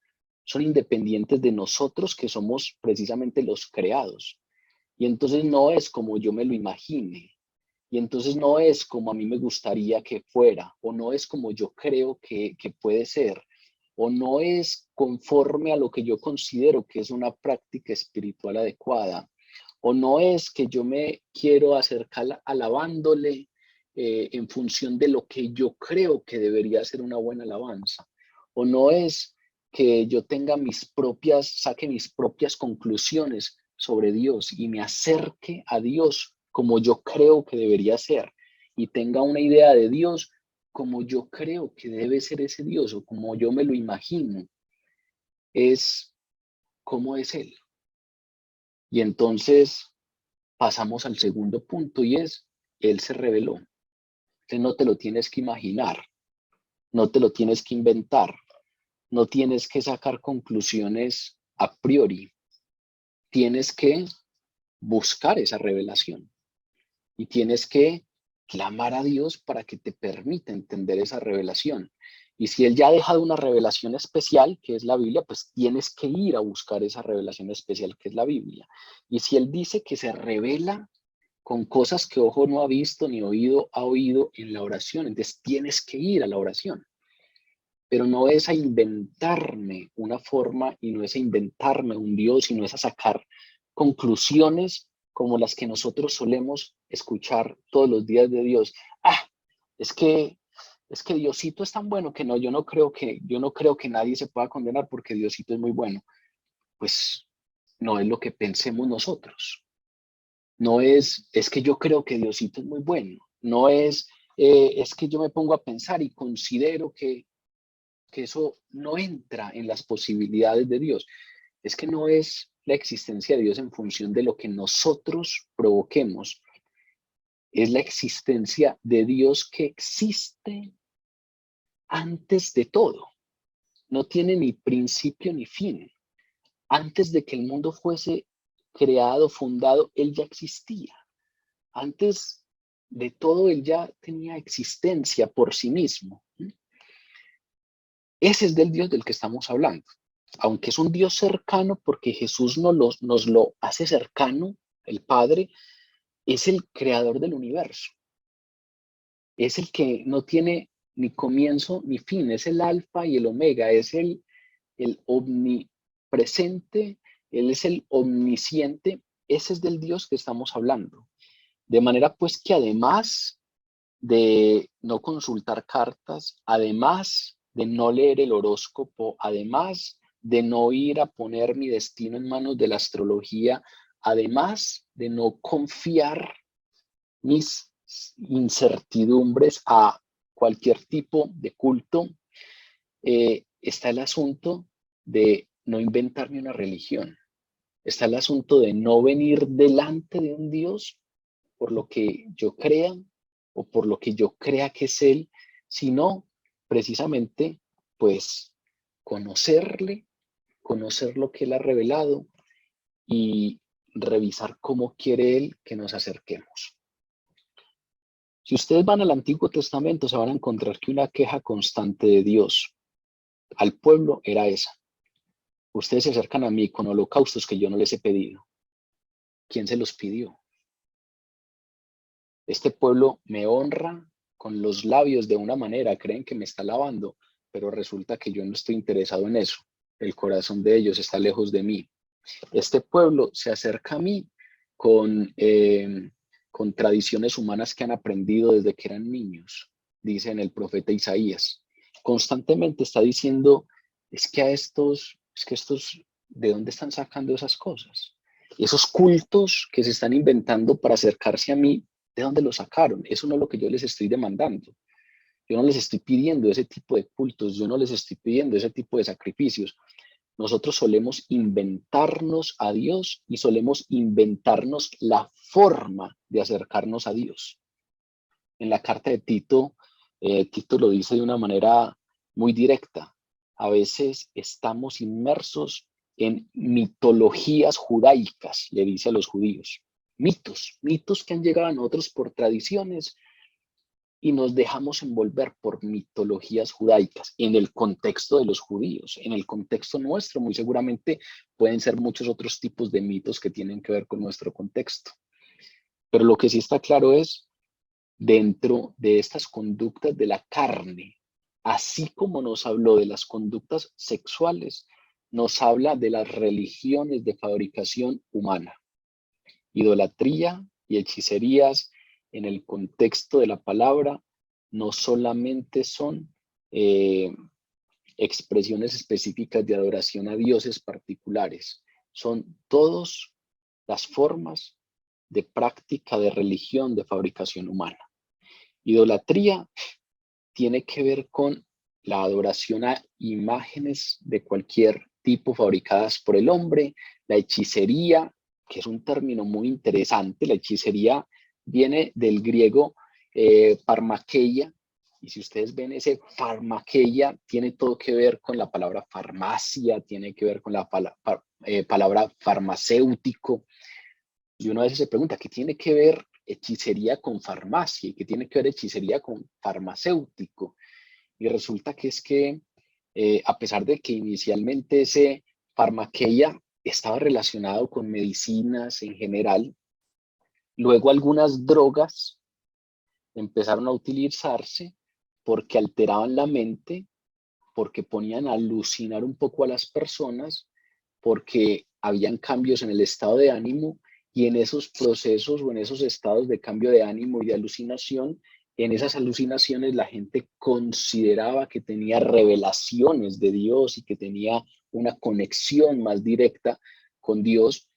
independientes de nosotros que somos precisamente los creados. Y entonces no es como yo me lo imagine. Y entonces no es como a mí me gustaría que fuera, o no es como yo creo que puede ser, o no es conforme a lo que yo considero que es una práctica espiritual adecuada, o no es que yo me quiero acercar alabándole en función de lo que yo creo que debería ser una buena alabanza, o no es que yo saque mis propias conclusiones sobre Dios y me acerque a Dios como yo creo que debería ser y tenga una idea de Dios como yo creo que debe ser ese Dios o como yo me lo imagino, es cómo es Él. Y entonces pasamos al segundo punto y es, Él se reveló. Entonces no te lo tienes que imaginar, no te lo tienes que inventar. no tienes que sacar conclusiones a priori, tienes que buscar esa revelación y tienes que clamar a Dios para que te permita entender esa revelación. Y si Él ya ha dejado una revelación especial, que es la Biblia, pues tienes que ir a buscar esa revelación especial, que es la Biblia. Y si Él dice que se revela con cosas que ojo no ha visto ni oído ha oído en la oración, entonces tienes que ir a la oración. Pero no es a inventarme una forma y no es a inventarme un Dios, sino es a sacar conclusiones como las que nosotros solemos escuchar todos los días de Dios. Es que Diosito es tan bueno que no, yo no creo que nadie se pueda condenar porque Diosito es muy bueno. Pues no es lo que pensemos nosotros. No es que yo creo que Diosito es muy bueno. No es que yo me pongo a pensar y considero que eso no entra en las posibilidades de Dios. Es que no es la existencia de Dios en función de lo que nosotros provoquemos. Es la existencia de Dios que existe antes de todo. No tiene ni principio ni fin. Antes de que el mundo fuese creado, fundado, Él ya existía. Antes de todo, Él ya tenía existencia por sí mismo. Ese es del Dios del que estamos hablando. Aunque es un Dios cercano, porque Jesús nos lo hace cercano, el Padre, es el creador del universo. Es el que no tiene ni comienzo ni fin, es el alfa y el omega, es el omnipresente, Él es el omnisciente, ese es del Dios que estamos hablando. De manera pues que además de no consultar cartas, además de no leer el horóscopo, además de no ir a poner mi destino en manos de la astrología, además de no confiar mis incertidumbres a cualquier tipo de culto, está el asunto de no inventarme una religión. Está el asunto de no venir delante de un Dios por lo que yo crea o por lo que yo crea que es Él, sino precisamente pues conocerle, conocer lo que Él ha revelado y revisar cómo quiere Él que nos acerquemos. Si ustedes van al Antiguo Testamento, se van a encontrar que una queja constante de Dios al pueblo era esa. Ustedes se acercan a mí con holocaustos que yo no les he pedido. ¿Quién se los pidió? Este pueblo me honra con los labios de una manera, creen que me está alabando, pero resulta que yo no estoy interesado en eso. El corazón de ellos está lejos de mí. Este pueblo se acerca a mí con tradiciones humanas que han aprendido desde que eran niños, dice en el profeta Isaías. Constantemente está diciendo, es que estos, ¿de dónde están sacando esas cosas? Esos cultos que se están inventando para acercarse a mí, ¿de dónde lo sacaron? Eso no es lo que yo les estoy demandando. Yo no les estoy pidiendo ese tipo de cultos, yo no les estoy pidiendo ese tipo de sacrificios. Nosotros solemos inventarnos a Dios y solemos inventarnos la forma de acercarnos a Dios. En la carta de Tito, Tito lo dice de una manera muy directa. A veces estamos inmersos en mitologías judaicas, le dice a los judíos. Mitos que han llegado a nosotros por tradiciones y nos dejamos envolver por mitologías judaicas en el contexto de los judíos. En el contexto nuestro, muy seguramente pueden ser muchos otros tipos de mitos que tienen que ver con nuestro contexto. Pero lo que sí está claro es, dentro de estas conductas de la carne, así como nos habló de las conductas sexuales, nos habla de las religiones de fabricación humana. Idolatría y hechicerías en el contexto de la palabra no solamente son expresiones específicas de adoración a dioses particulares, son todas las formas de práctica de religión de fabricación humana. Idolatría tiene que ver con la adoración a imágenes de cualquier tipo fabricadas por el hombre, la hechicería, que es un término muy interesante. La hechicería viene del griego parmakeia Y si ustedes ven ese farmakeia, tiene todo que ver con la palabra farmacia, tiene que ver con la palabra farmacéutico. Y uno a veces se pregunta, ¿qué tiene que ver hechicería con farmacia? ¿Y qué tiene que ver hechicería con farmacéutico? Y resulta que es que, a pesar de que inicialmente ese farmakeia estaba relacionado con medicinas en general, luego algunas drogas empezaron a utilizarse porque alteraban la mente, porque ponían a alucinar un poco a las personas, porque habían cambios en el estado de ánimo y en esos procesos o en esos estados de cambio de ánimo y de alucinación, en esas alucinaciones la gente consideraba que tenía revelaciones de Dios y que tenía una conexión más directa con Dios,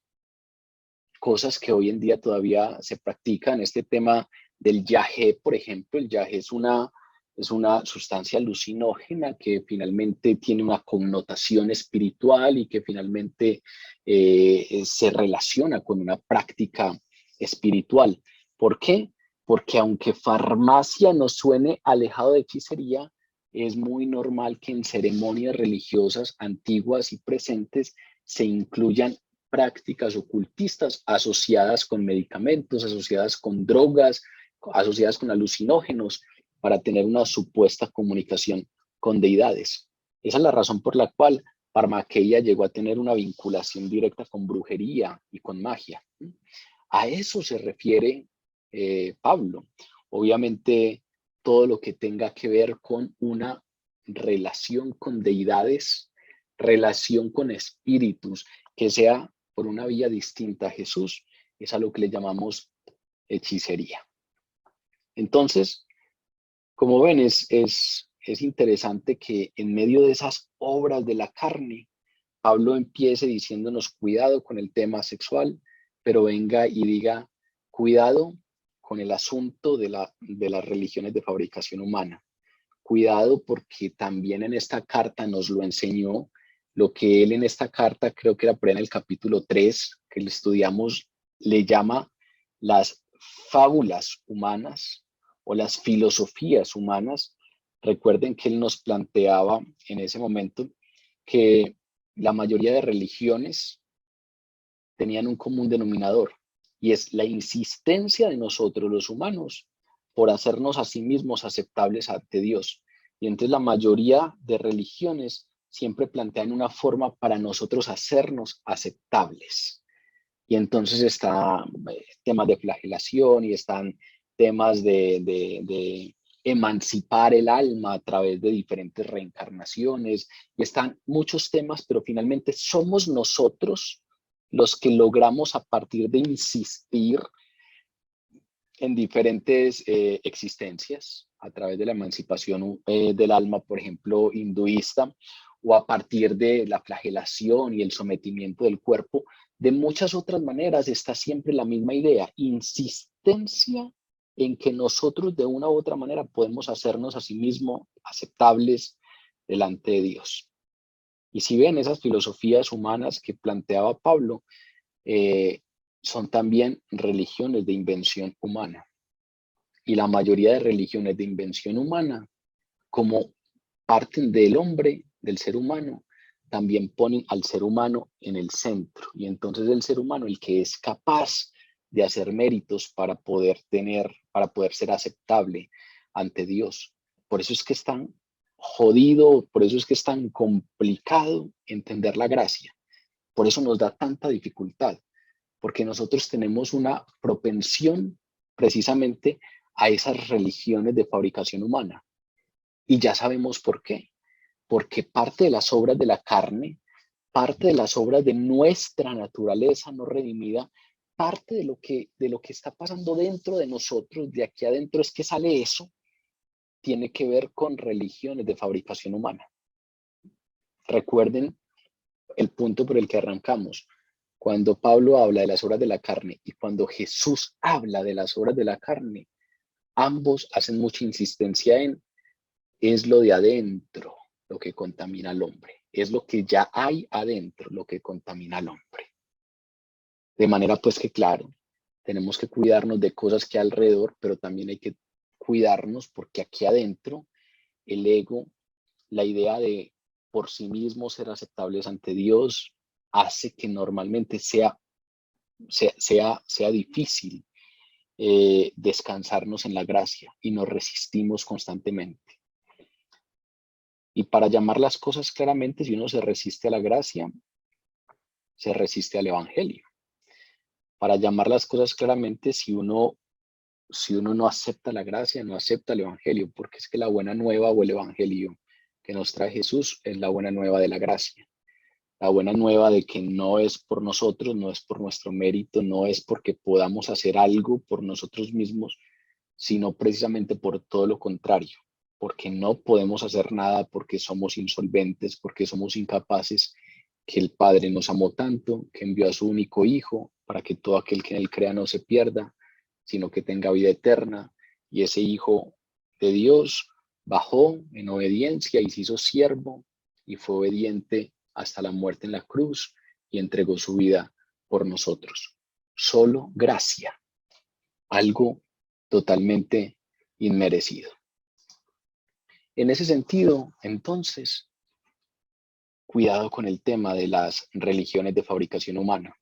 cosas que hoy en día todavía se practican. Este tema del yagé, por ejemplo, el yagé es una sustancia alucinógena que finalmente tiene una connotación espiritual y que finalmente se relaciona con una práctica espiritual. ¿Por qué? Porque aunque farmacia nos suene alejado de hechicería, es muy normal que en ceremonias religiosas antiguas y presentes se incluyan prácticas ocultistas asociadas con medicamentos, asociadas con drogas, asociadas con alucinógenos, para tener una supuesta comunicación con deidades. Esa es la razón por la cual Parmaqueia llegó a tener una vinculación directa con brujería y con magia. A eso se refiere Pablo. Obviamente, todo lo que tenga que ver con una relación con deidades, relación con espíritus, que sea por una vía distinta a Jesús, es a lo que le llamamos hechicería. Entonces, como ven, es interesante que en medio de esas obras de la carne, Pablo empiece diciéndonos cuidado con el tema sexual, pero venga y diga cuidado con el asunto de las religiones de fabricación humana. Cuidado porque también en esta carta nos lo enseñó, lo que él en esta carta, creo que era por ahí en el capítulo 3, que le estudiamos, le llama las fábulas humanas o las filosofías humanas. Recuerden que él nos planteaba en ese momento que la mayoría de religiones tenían un común denominador y es la insistencia de nosotros los humanos por hacernos a sí mismos aceptables ante Dios. Y entonces la mayoría de religiones siempre plantean una forma para nosotros hacernos aceptables. Y entonces están temas de flagelación y están temas de emancipar el alma a través de diferentes reencarnaciones. Y están muchos temas, pero finalmente somos nosotros los que logramos a partir de insistir en diferentes existencias a través de la emancipación del alma, por ejemplo, hinduista, o a partir de la flagelación y el sometimiento del cuerpo. De muchas otras maneras está siempre la misma idea, insistencia en que nosotros de una u otra manera podemos hacernos a sí mismos aceptables delante de Dios. Y si ven esas filosofías humanas que planteaba Pablo, son también religiones de invención humana. Y la mayoría de religiones de invención humana, como parten del hombre, del ser humano, también ponen al ser humano en el centro. Y entonces el ser humano, el que es capaz de hacer méritos para poder ser aceptable ante Dios. Por eso es que es tan jodido, por eso es que es tan complicado entender la gracia. Por eso nos da tanta dificultad, porque nosotros tenemos una propensión precisamente a esas religiones de fabricación humana. Y ya sabemos por qué. Porque parte de las obras de la carne, parte de las obras de nuestra naturaleza no redimida, parte de lo que está pasando dentro de nosotros, de aquí adentro es que sale eso, tiene que ver con religiones de fabricación humana. Recuerden el punto por el que arrancamos. Cuando Pablo habla de las obras de la carne y cuando Jesús habla de las obras de la carne, ambos hacen mucha insistencia en es lo de adentro lo que contamina al hombre. Es lo que ya hay adentro lo que contamina al hombre. De manera pues que claro, tenemos que cuidarnos de cosas que hay alrededor, pero también hay que cuidarnos porque aquí adentro el ego, la idea de por sí mismo ser aceptables ante Dios, hace que normalmente sea difícil descansarnos en la gracia y nos resistimos constantemente. Y para llamar las cosas claramente, si uno se resiste a la gracia, se resiste al evangelio. Para llamar las cosas claramente, si uno no acepta la gracia, no acepta el evangelio, porque es que la buena nueva o el evangelio que nos trae Jesús es la buena nueva de la gracia. La buena nueva de que no es por nosotros, no es por nuestro mérito, no es porque podamos hacer algo por nosotros mismos, sino precisamente por todo lo contrario, porque no podemos hacer nada, porque somos insolventes, porque somos incapaces, que el Padre nos amó tanto, que envió a su único Hijo para que todo aquel que en él crea no se pierda, sino que tenga vida eterna. Y ese Hijo de Dios bajó en obediencia y se hizo siervo y fue obediente hasta la muerte en la cruz y entregó su vida por nosotros. Solo gracia, algo totalmente inmerecido. En ese sentido, entonces, cuidado con el tema de las religiones de fabricación humana.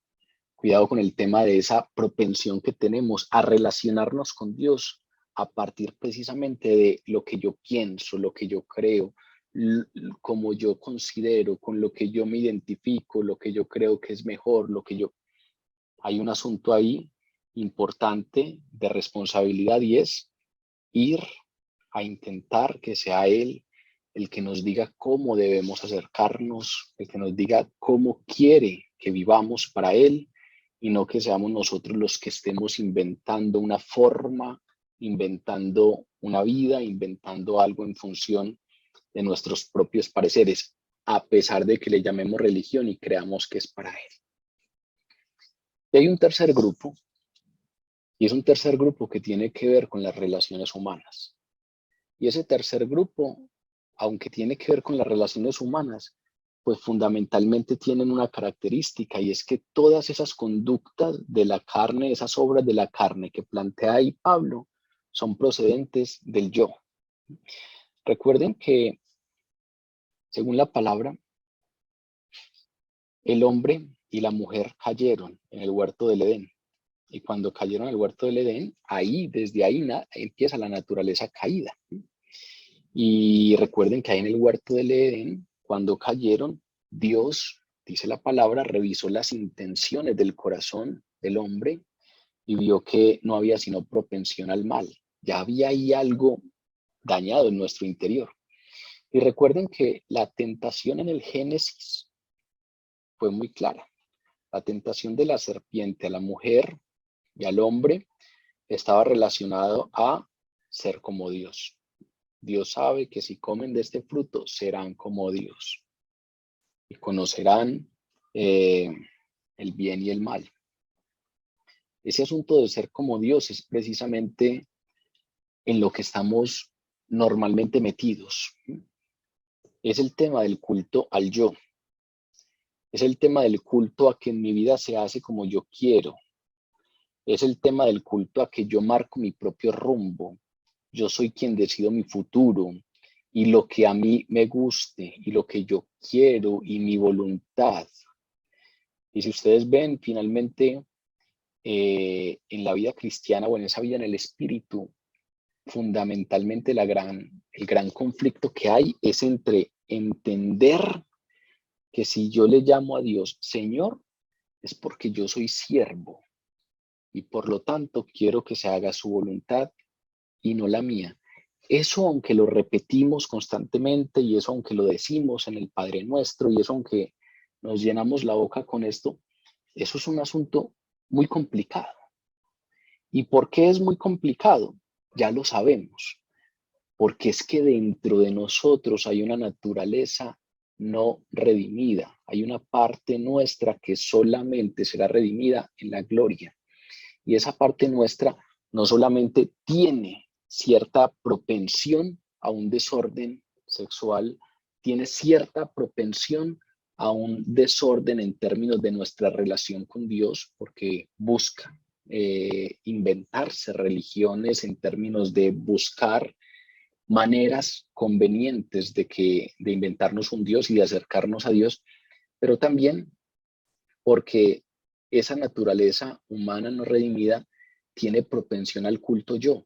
Cuidado con el tema de esa propensión que tenemos a relacionarnos con Dios a partir precisamente de lo que yo pienso, lo que yo creo, como yo considero, con lo que yo me identifico, lo que yo creo que es mejor, lo que yo... Hay un asunto ahí importante de responsabilidad y es ir a intentar que sea Él el que nos diga cómo debemos acercarnos, el que nos diga cómo quiere que vivamos para Él y no que seamos nosotros los que estemos inventando una forma, inventando una vida, inventando algo en función de nuestros propios pareceres, a pesar de que le llamemos religión y creamos que es para Él. Y hay un tercer grupo, y es un tercer grupo que tiene que ver con las relaciones humanas. Y ese tercer grupo, aunque tiene que ver con las relaciones humanas, pues fundamentalmente tienen una característica y es que todas esas conductas de la carne, esas obras de la carne que plantea ahí Pablo, son procedentes del yo. Recuerden que, según la palabra, el hombre y la mujer cayeron en el huerto del Edén. Y cuando cayeron en el huerto del Edén, desde ahí empieza la naturaleza caída. Y recuerden que ahí en el huerto del Edén, cuando cayeron, Dios, dice la palabra, revisó las intenciones del corazón del hombre y vio que no había sino propensión al mal. Ya había ahí algo dañado en nuestro interior. Y recuerden que la tentación en el Génesis fue muy clara. La tentación de la serpiente a la mujer y al hombre estaba relacionado a ser como Dios. Dios sabe que si comen de este fruto serán como Dios y conocerán el bien y el mal. Ese asunto de ser como Dios es precisamente en lo que estamos normalmente metidos. Es el tema del culto al yo. Es el tema del culto a que en mi vida se hace como yo quiero. Es el tema del culto a que yo marco mi propio rumbo. Yo soy quien decido mi futuro y lo que a mí me guste y lo que yo quiero y mi voluntad. Y si ustedes ven finalmente en la vida cristiana o en esa vida en el espíritu, fundamentalmente el gran conflicto que hay es entre entender que si yo le llamo a Dios Señor, es porque yo soy siervo y por lo tanto quiero que se haga su voluntad y no la mía. Eso aunque lo repetimos constantemente y eso aunque lo decimos en el Padre Nuestro y eso aunque nos llenamos la boca con esto, eso es un asunto muy complicado. ¿Y por qué es muy complicado? Ya lo sabemos. Porque es que dentro de nosotros hay una naturaleza no redimida. Hay una parte nuestra que solamente será redimida en la gloria. Y esa parte nuestra no solamente tiene cierta propensión a un desorden sexual, tiene cierta propensión a un desorden en términos de nuestra relación con Dios, porque busca inventarse religiones en términos de buscar maneras convenientes de inventarnos un Dios y de acercarnos a Dios, pero también porque esa naturaleza humana no redimida tiene propensión al culto yo.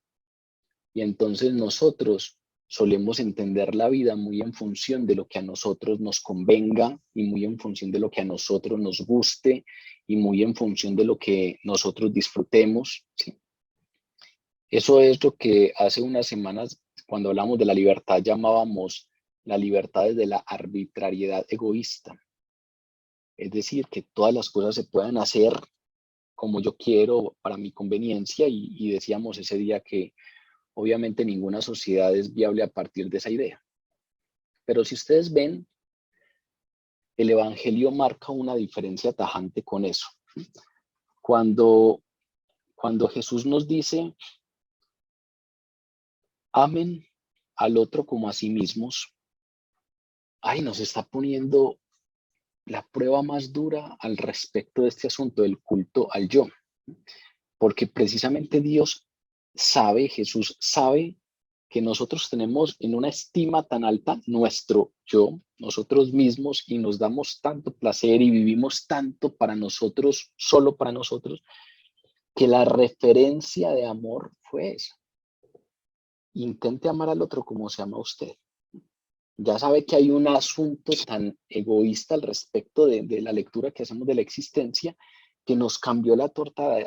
Y entonces nosotros solemos entender la vida muy en función de lo que a nosotros nos convenga y muy en función de lo que a nosotros nos guste y muy en función de lo que nosotros disfrutemos, ¿sí? Eso es lo que hace unas semanas, cuando hablamos de la libertad, llamábamos la libertad desde la arbitrariedad egoísta. Es decir, que todas las cosas se puedan hacer como yo quiero, para mi conveniencia, y decíamos ese día que obviamente ninguna sociedad es viable a partir de esa idea. Pero si ustedes ven, el Evangelio marca una diferencia tajante con eso. Cuando Jesús nos dice, amen al otro como a sí mismos, nos está poniendo la prueba más dura al respecto de este asunto del culto al yo. Porque precisamente Dios sabe, Jesús sabe que nosotros tenemos en una estima tan alta nuestro yo, nosotros mismos, y nos damos tanto placer y vivimos tanto para nosotros, solo para nosotros, que la referencia de amor fue esa. Intente amar al otro como se ama a usted. Ya sabe que hay un asunto tan egoísta al respecto de la lectura que hacemos de la existencia que nos cambió la torta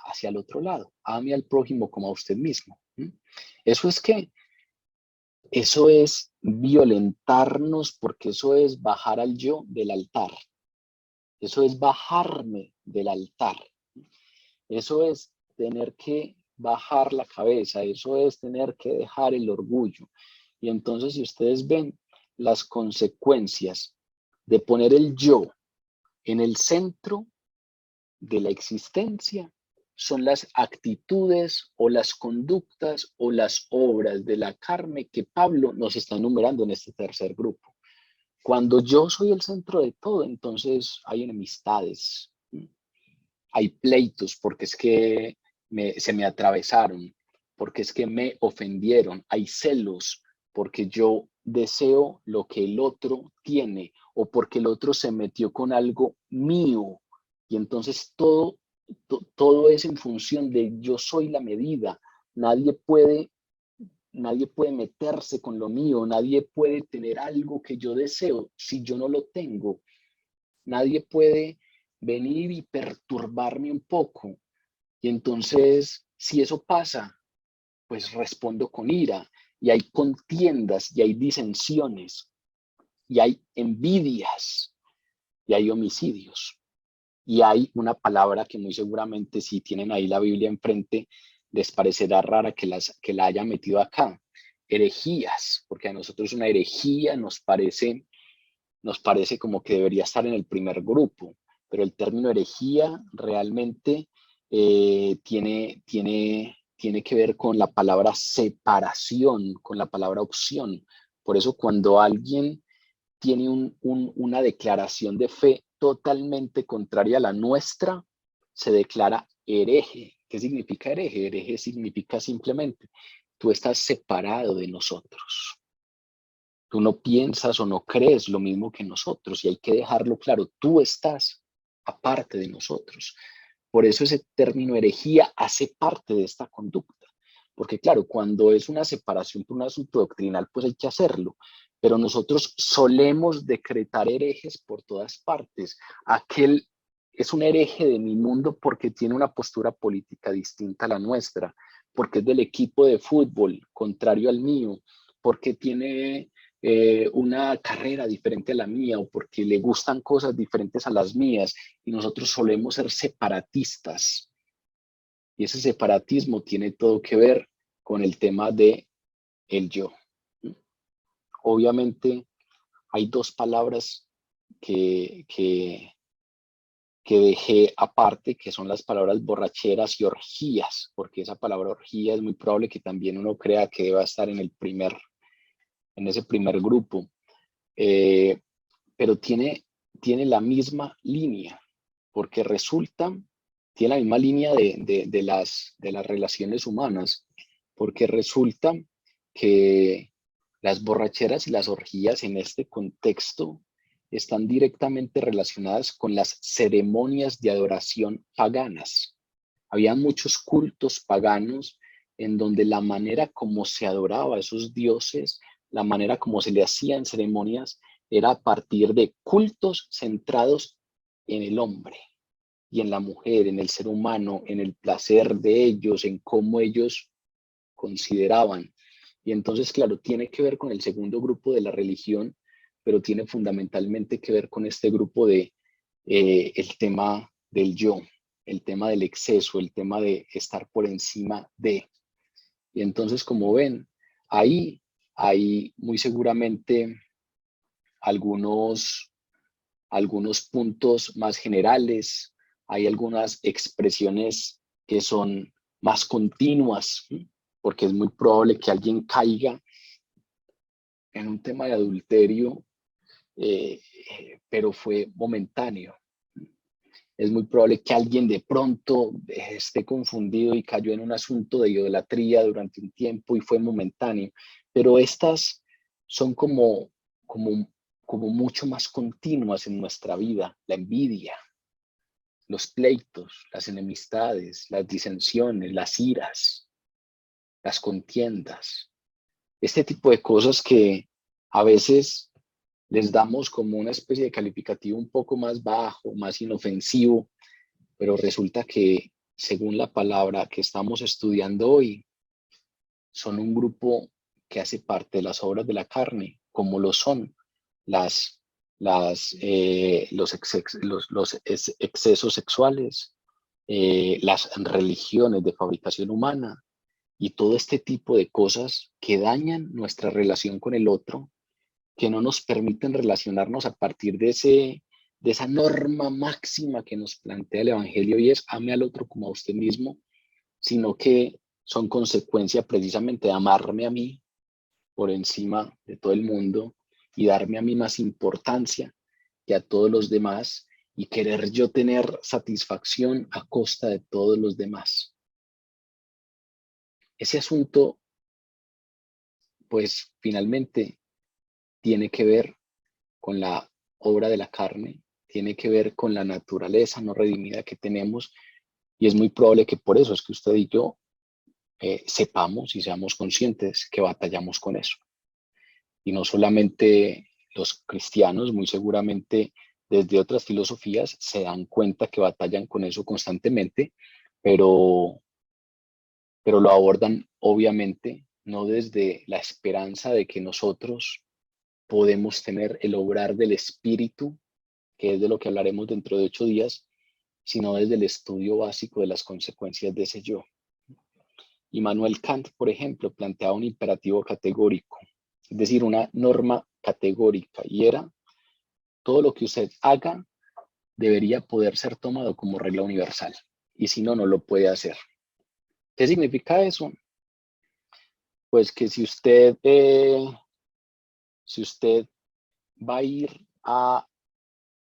hacia el otro lado. Ame al prójimo como a usted mismo. Eso es violentarnos, porque eso es bajar al yo del altar. Eso es bajarme del altar. Eso es tener que bajar la cabeza. Eso es tener que dejar el orgullo. Y entonces, si ustedes ven las consecuencias de poner el yo en el centro de la existencia, son las actitudes o las conductas o las obras de la carne que Pablo nos está enumerando en este tercer grupo. Cuando yo soy el centro de todo, entonces hay enemistades, hay pleitos, porque es que se me atravesaron, porque es que me ofendieron, hay celos, porque yo deseo lo que el otro tiene o porque el otro se metió con algo mío. Y entonces todo es en función de yo soy la medida. Nadie puede meterse con lo mío, nadie puede tener algo que yo deseo si yo no lo tengo. Nadie puede venir y perturbarme un poco. Y entonces, si eso pasa, pues respondo con ira, y hay contiendas, y hay disensiones, y hay envidias, y hay homicidios. Y hay una palabra que muy seguramente, si tienen ahí la Biblia enfrente, les parecerá rara que la haya metido acá. Herejías, porque a nosotros una herejía nos parece como que debería estar en el primer grupo, pero el término herejía realmente tiene que ver con la palabra separación, con la palabra opción. Por eso cuando alguien tiene una declaración de fe totalmente contraria a la nuestra, se declara hereje. ¿Qué significa hereje? Hereje significa simplemente, tú estás separado de nosotros. Tú no piensas o no crees lo mismo que nosotros, y hay que dejarlo claro, tú estás aparte de nosotros. Por eso ese término herejía hace parte de esta conducta. Porque claro, cuando es una separación por un asunto doctrinal, pues hay que hacerlo. Pero nosotros solemos decretar herejes por todas partes. Aquel es un hereje de mi mundo porque tiene una postura política distinta a la nuestra, porque es del equipo de fútbol contrario al mío, porque tiene una carrera diferente a la mía o porque le gustan cosas diferentes a las mías, y nosotros solemos ser separatistas. Y ese separatismo tiene todo que ver con el tema de el yo. Obviamente hay dos palabras que dejé aparte, que son las palabras borracheras y orgías, porque esa palabra orgía es muy probable que también uno crea que deba estar en ese primer grupo. Pero tiene la misma línea, porque resulta tiene la misma línea de las relaciones humanas, porque resulta que las borracheras y las orgías en este contexto están directamente relacionadas con las ceremonias de adoración paganas. Había muchos cultos paganos en donde la manera como se adoraba a esos dioses, la manera como se le hacían ceremonias, era a partir de cultos centrados en el hombre y en la mujer, en el ser humano, en el placer de ellos, en cómo ellos consideraban. Y entonces, claro, tiene que ver con el segundo grupo de la religión, pero tiene fundamentalmente que ver con este grupo de el tema del yo, el tema del exceso, el tema de estar por encima de. Y entonces, como ven, ahí hay muy seguramente algunos, algunos puntos más generales, hay algunas expresiones que son más continuas, porque es muy probable que alguien caiga en un tema de adulterio, pero fue momentáneo. Es muy probable que alguien de pronto esté confundido y cayó en un asunto de idolatría durante un tiempo y fue momentáneo, pero estas son como mucho más continuas en nuestra vida. La envidia, los pleitos, las enemistades, las disensiones, las iras, las contiendas, este tipo de cosas que a veces les damos como una especie de calificativo un poco más bajo, más inofensivo, pero resulta que según la palabra que estamos estudiando hoy, son un grupo que hace parte de las obras de la carne, como lo son las, los excesos sexuales, las religiones de fabricación humana y todo este tipo de cosas que dañan nuestra relación con el otro, que no nos permiten relacionarnos a partir de esa norma máxima que nos plantea el Evangelio y es ame al otro como a usted mismo, sino que son consecuencia precisamente de amarme a mí por encima de todo el mundo y darme a mí más importancia que a todos los demás y querer yo tener satisfacción a costa de todos los demás. Ese asunto, pues finalmente tiene que ver con la obra de la carne, tiene que ver con la naturaleza no redimida que tenemos y es muy probable que por eso es que usted y yo sepamos y seamos conscientes que batallamos con eso. Y no solamente los cristianos, muy seguramente desde otras filosofías se dan cuenta que batallan con eso constantemente, pero, pero lo abordan obviamente no desde la esperanza de que nosotros podemos tener el obrar del Espíritu, que es de lo que hablaremos dentro de 8 días, sino desde el estudio básico de las consecuencias de ese yo. Immanuel Kant, por ejemplo, planteaba un imperativo categórico, es decir, una norma categórica, y era todo lo que usted haga debería poder ser tomado como regla universal, y si no, no lo puede hacer. ¿Qué significa eso? Pues que si usted va a ir a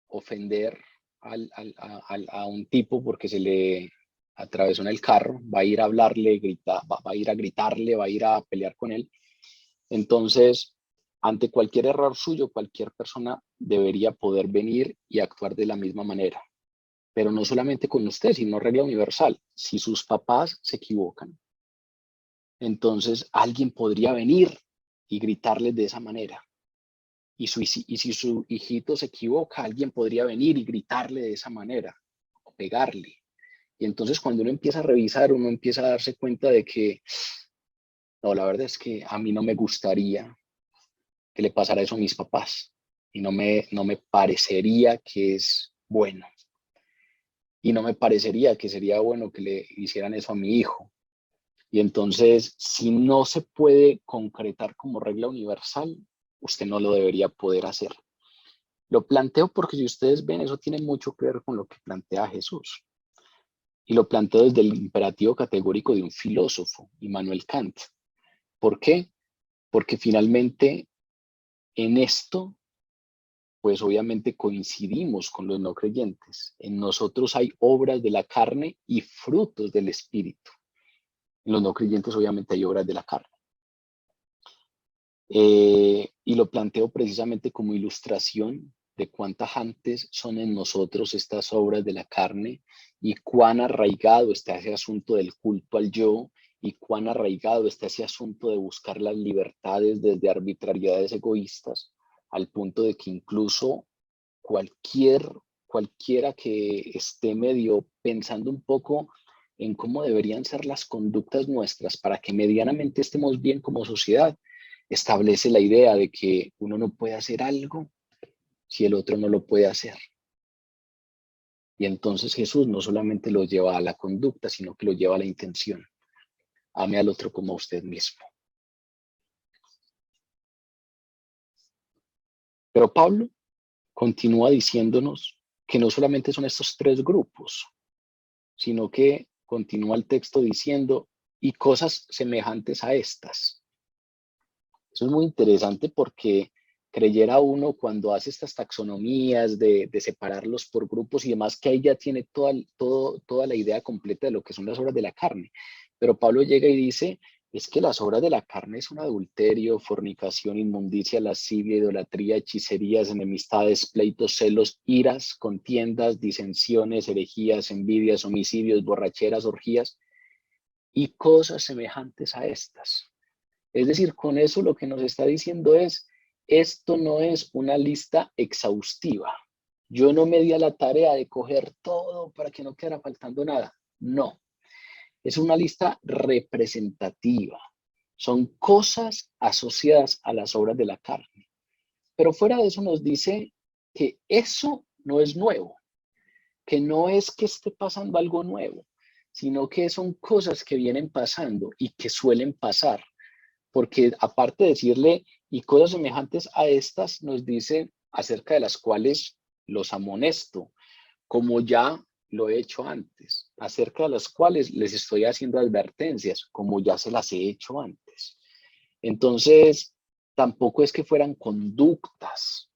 ofender a un tipo porque se le atravesó en el carro, va a ir a hablarle, va a ir a gritarle, va a ir a pelear con él. Entonces, ante cualquier error suyo, cualquier persona debería poder venir y actuar de la misma manera. Pero no solamente con usted, sino regla universal. Si sus papás se equivocan, entonces alguien podría venir y gritarles de esa manera. Y si su hijito se equivoca, alguien podría venir y gritarle de esa manera o pegarle. Y entonces cuando uno empieza a revisar, uno empieza a darse cuenta de que, no, la verdad es que a mí no me gustaría que le pasara eso a mis papás. Y no me parecería que es bueno. Y no me parecería que sería bueno que le hicieran eso a mi hijo. Y entonces, si no se puede concretar como regla universal, usted no lo debería poder hacer. Lo planteo porque si ustedes ven, eso tiene mucho que ver con lo que plantea Jesús. Y lo planteo desde el imperativo categórico de un filósofo, Immanuel Kant. ¿Por qué? Porque finalmente en esto pues obviamente coincidimos con los no creyentes. En nosotros hay obras de la carne y frutos del Espíritu. En los no creyentes obviamente hay obras de la carne. Y lo planteo precisamente como ilustración de cuán tajantes son en nosotros estas obras de la carne y cuán arraigado está ese asunto del culto al yo y cuán arraigado está ese asunto de buscar las libertades desde arbitrariedades egoístas, al punto de que incluso cualquiera que esté medio pensando un poco en cómo deberían ser las conductas nuestras para que medianamente estemos bien como sociedad, establece la idea de que uno no puede hacer algo si el otro no lo puede hacer. Y entonces Jesús no solamente lo lleva a la conducta, sino que lo lleva a la intención. Ame al otro como a usted mismo. Pero Pablo continúa diciéndonos que no solamente son estos tres grupos, sino que continúa el texto diciendo, y cosas semejantes a estas. Eso es muy interesante porque creyera uno cuando hace estas taxonomías de separarlos por grupos y demás, que ahí ya tiene toda la idea completa de lo que son las obras de la carne. Pero Pablo llega y dice, es que las obras de la carne son adulterio, fornicación, inmundicia, lascivia, idolatría, hechicerías, enemistades, pleitos, celos, iras, contiendas, disensiones, herejías, envidias, homicidios, borracheras, orgías y cosas semejantes a estas. Es decir, con eso lo que nos está diciendo es, esto no es una lista exhaustiva. Yo no me di a la tarea de coger todo para que no quedara faltando nada. No, es una lista representativa. Son cosas asociadas a las obras de la carne. Pero fuera de eso nos dice que eso no es nuevo, que no es que esté pasando algo nuevo, sino que son cosas que vienen pasando y que suelen pasar. Porque aparte de decirle, y cosas semejantes a estas, nos dice acerca de las cuales los amonesto, como ya lo he hecho antes, acerca de las cuales les estoy haciendo advertencias, como ya se las he hecho antes. Entonces, tampoco es que fueran conductas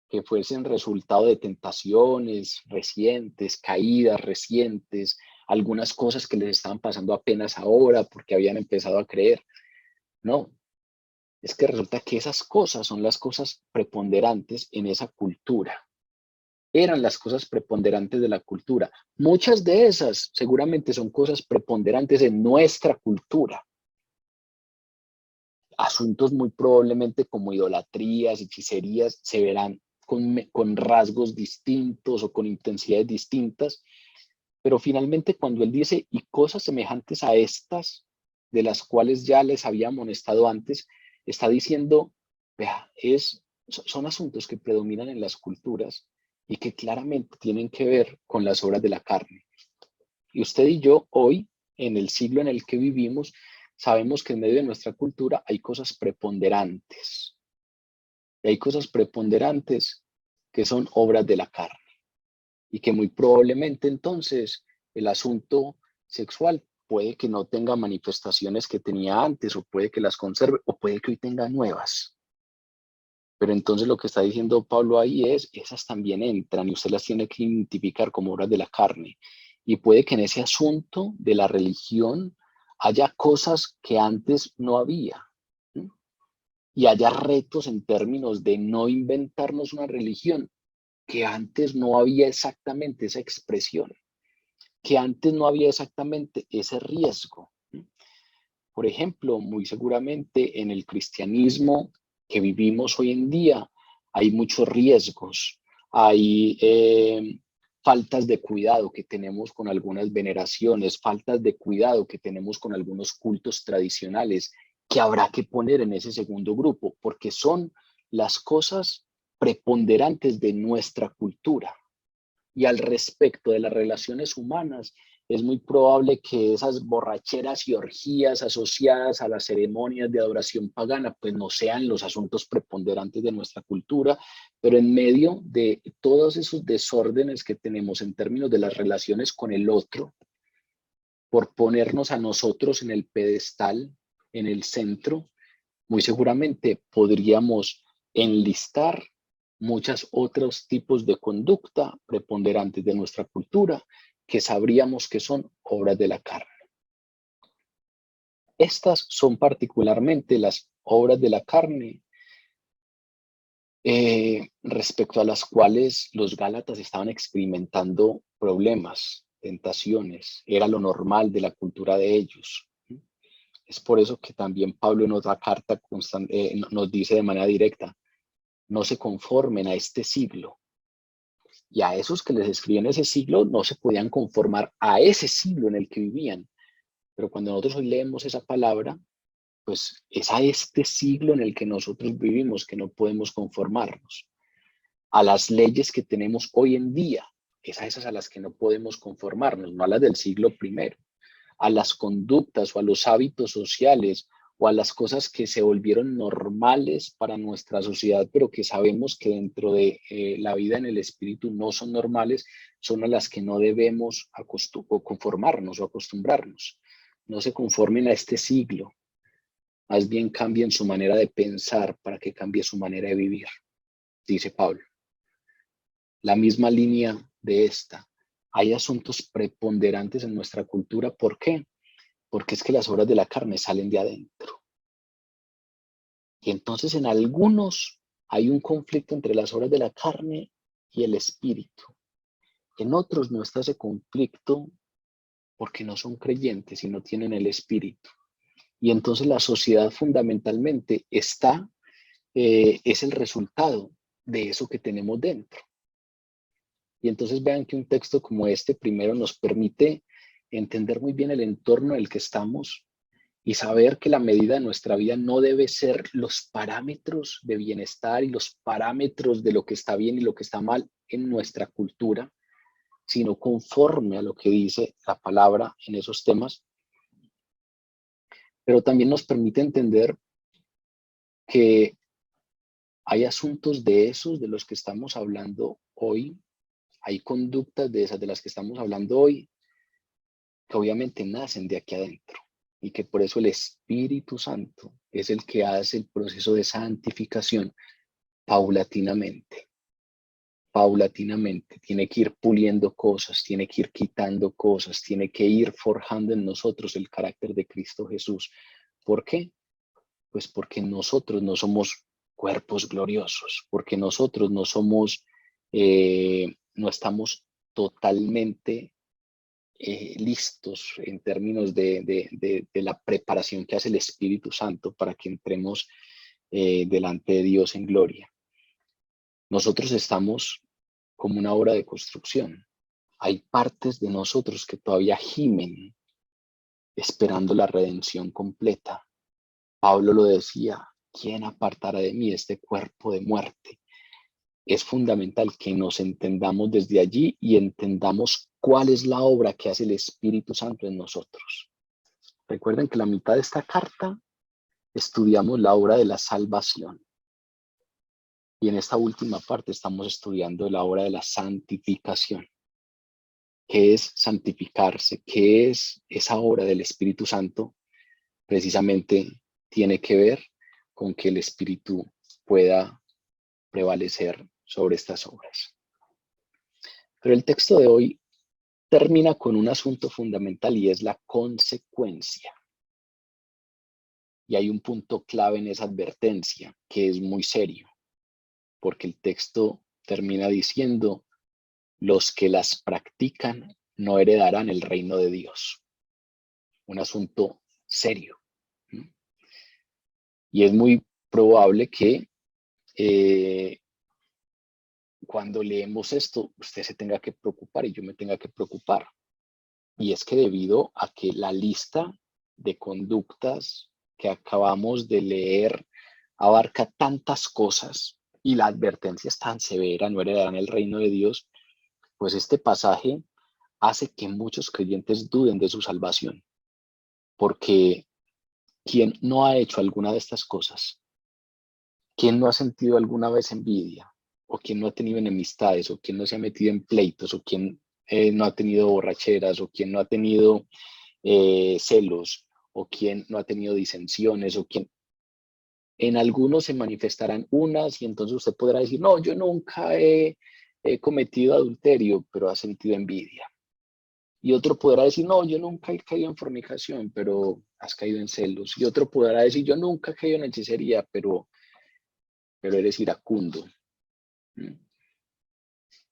que fuesen resultado de tentaciones recientes, caídas recientes, algunas cosas que les estaban pasando apenas ahora porque habían empezado a creer. No, es que resulta que esas cosas son las cosas preponderantes en esa cultura. Eran las cosas preponderantes de la cultura. Muchas de esas seguramente son cosas preponderantes en nuestra cultura. Asuntos muy probablemente como idolatrías, hechicerías, se verán con rasgos distintos o con intensidades distintas. Pero finalmente cuando él dice, y cosas semejantes a estas, de las cuales ya les había amonestado antes, está diciendo, vea, son asuntos que predominan en las culturas y que claramente tienen que ver con las obras de la carne. Y usted y yo hoy, en el siglo en el que vivimos, sabemos que en medio de nuestra cultura hay cosas preponderantes. Y hay cosas preponderantes que son obras de la carne. Y que muy probablemente entonces el asunto sexual puede que no tenga manifestaciones que tenía antes, o puede que las conserve, o puede que hoy tenga nuevas. Pero entonces lo que está diciendo Pablo ahí es, esas también entran y usted las tiene que identificar como obras de la carne. Y puede que en ese asunto de la religión haya cosas que antes no había. ¿Sí? Y haya retos en términos de no inventarnos una religión que antes no había exactamente esa expresión, que antes no había exactamente ese riesgo. Por ejemplo, muy seguramente en el cristianismo que vivimos hoy en día hay muchos riesgos, hay faltas de cuidado que tenemos con algunas veneraciones, faltas de cuidado que tenemos con algunos cultos tradicionales que habrá que poner en ese segundo grupo, porque son las cosas preponderantes de nuestra cultura. Y al respecto de las relaciones humanas, es muy probable que esas borracheras y orgías asociadas a las ceremonias de adoración pagana, pues no sean los asuntos preponderantes de nuestra cultura, pero en medio de todos esos desórdenes que tenemos en términos de las relaciones con el otro, por ponernos a nosotros en el pedestal, en el centro, muy seguramente podríamos enlistar muchos otros tipos de conducta preponderantes de nuestra cultura que sabríamos que son obras de la carne. Estas son particularmente las obras de la carne respecto a las cuales los Gálatas estaban experimentando problemas, tentaciones. Era lo normal de la cultura de ellos. Es por eso que también Pablo en otra carta nos dice de manera directa, no se conformen a este siglo. Y a esos que les escriben ese siglo no se podían conformar a ese siglo en el que vivían. Pero cuando nosotros hoy leemos esa palabra, pues es a este siglo en el que nosotros vivimos que no podemos conformarnos. A las leyes que tenemos hoy en día, es a esas a las que no podemos conformarnos, no a las del siglo primero. A las conductas o a los hábitos sociales o a las cosas que se volvieron normales para nuestra sociedad, pero que sabemos que dentro de la vida en el espíritu no son normales, son a las que no debemos conformarnos o acostumbrarnos. No se conformen a este siglo, más bien cambien su manera de pensar para que cambie su manera de vivir, dice Pablo. La misma línea de esta. Hay asuntos preponderantes en nuestra cultura. ¿Por qué? Porque es que las obras de la carne salen de adentro. Y entonces en algunos hay un conflicto entre las obras de la carne y el espíritu. En otros no está ese conflicto porque no son creyentes y no tienen el espíritu. Y entonces la sociedad fundamentalmente es el resultado de eso que tenemos dentro. Y entonces vean que un texto como este primero nos permite entender muy bien el entorno en el que estamos y saber que la medida de nuestra vida no debe ser los parámetros de bienestar y los parámetros de lo que está bien y lo que está mal en nuestra cultura, sino conforme a lo que dice la palabra en esos temas. Pero también nos permite entender que hay asuntos de esos de los que estamos hablando hoy, hay conductas de esas de las que estamos hablando hoy, que obviamente nacen de aquí adentro y que por eso el Espíritu Santo es el que hace el proceso de santificación paulatinamente. Paulatinamente, tiene que ir puliendo cosas, tiene que ir quitando cosas, tiene que ir forjando en nosotros el carácter de Cristo Jesús. ¿Por qué? Pues porque nosotros no somos cuerpos gloriosos, porque nosotros no somos, no estamos totalmente listos en términos de la preparación que hace el Espíritu Santo para que entremos delante de Dios en gloria. Nosotros estamos como una obra de construcción. Hay partes de nosotros que todavía gimen esperando la redención completa. Pablo lo decía, ¿quién apartará de mí este cuerpo de muerte? Es fundamental que nos entendamos desde allí y entendamos cuál es la obra que hace el Espíritu Santo en nosotros. Recuerden que la mitad de esta carta estudiamos la obra de la salvación. Y en esta última parte estamos estudiando la obra de la santificación. ¿Qué es santificarse? ¿Qué es esa obra del Espíritu Santo? Precisamente tiene que ver con que el Espíritu pueda prevalecer sobre estas obras. Pero el texto de hoy termina con un asunto fundamental y es la consecuencia. Y hay un punto clave en esa advertencia que es muy serio, porque el texto termina diciendo, los que las practican no heredarán el reino de Dios. Un asunto serio. Y es muy probable que cuando leemos esto, usted se tenga que preocupar y yo me tenga que preocupar. Y es que debido a que la lista de conductas que acabamos de leer abarca tantas cosas y la advertencia es tan severa, no heredarán el reino de Dios, pues este pasaje hace que muchos creyentes duden de su salvación. Porque ¿quién no ha hecho alguna de estas cosas? ¿Quién no ha sentido alguna vez envidia? ¿O quién no ha tenido enemistades? ¿O quién no se ha metido en pleitos? ¿O quién no ha tenido borracheras? ¿O quién no ha tenido celos? ¿O quién no ha tenido disensiones? ¿O quién? En algunos se manifestarán unas y entonces usted podrá decir, no, yo nunca he cometido adulterio, pero ha sentido envidia. Y otro podrá decir, no, yo nunca he caído en fornicación, pero has caído en celos. Y otro podrá decir, yo nunca he caído en hechicería, pero eres iracundo.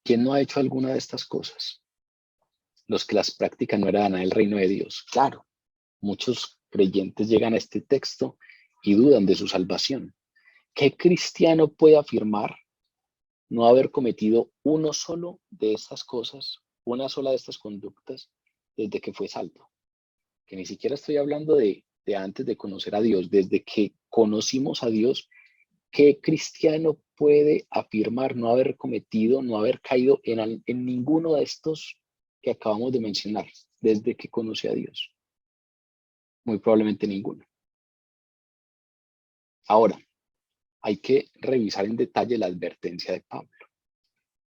¿Quién no ha hecho alguna de estas cosas? Los que las practican no heredan el reino de Dios. Claro, muchos creyentes llegan a este texto y dudan de su salvación. ¿Qué cristiano puede afirmar no haber cometido uno solo de estas cosas, una sola de estas conductas, desde que fue salvo? Que ni siquiera estoy hablando de antes de conocer a Dios, desde que conocimos a Dios. ¿Qué cristiano puede afirmar no haber cometido, no haber caído en ninguno de estos que acabamos de mencionar desde que conoce a Dios? Muy probablemente ninguno. Ahora, hay que revisar en detalle la advertencia de Pablo.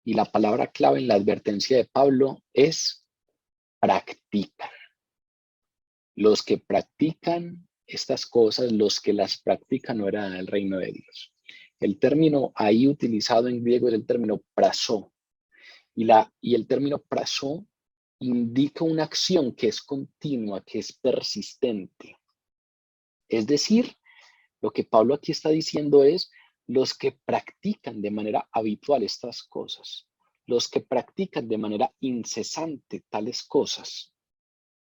Y la palabra clave en la advertencia de Pablo es practican. Los que practican estas cosas, los que las practican no eran el reino de Dios. El término ahí utilizado en griego es el término prasó. Y el término prasó indica una acción que es continua, que es persistente. Es decir, lo que Pablo aquí está diciendo es los que practican de manera habitual estas cosas, los que practican de manera incesante tales cosas,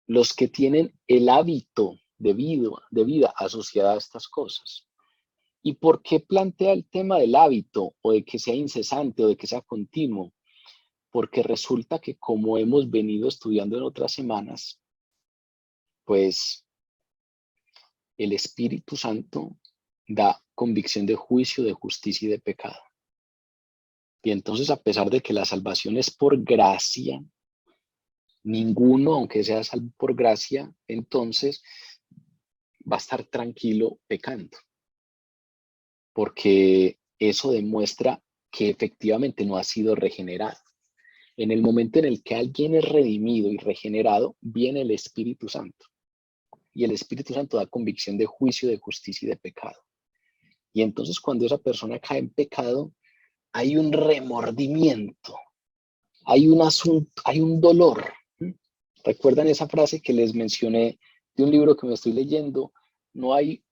los que tienen el hábito de vida asociada a estas cosas. ¿Y por qué plantea el tema del hábito o de que sea incesante o de que sea continuo? Porque resulta que, como hemos venido estudiando en otras semanas, pues el Espíritu Santo da convicción de juicio, de justicia y de pecado. Y entonces, a pesar de que la salvación es por gracia, ninguno, aunque sea salvo por gracia, entonces va a estar tranquilo pecando, porque eso demuestra que efectivamente no ha sido regenerado. En el momento en el que alguien es redimido y regenerado, viene el Espíritu Santo. Y el Espíritu Santo da convicción de juicio, de justicia y de pecado. Y entonces, cuando esa persona cae en pecado, hay un remordimiento, hay un asunto, hay un dolor. ¿Recuerdan esa frase que les mencioné de un libro que me estoy leyendo? No hay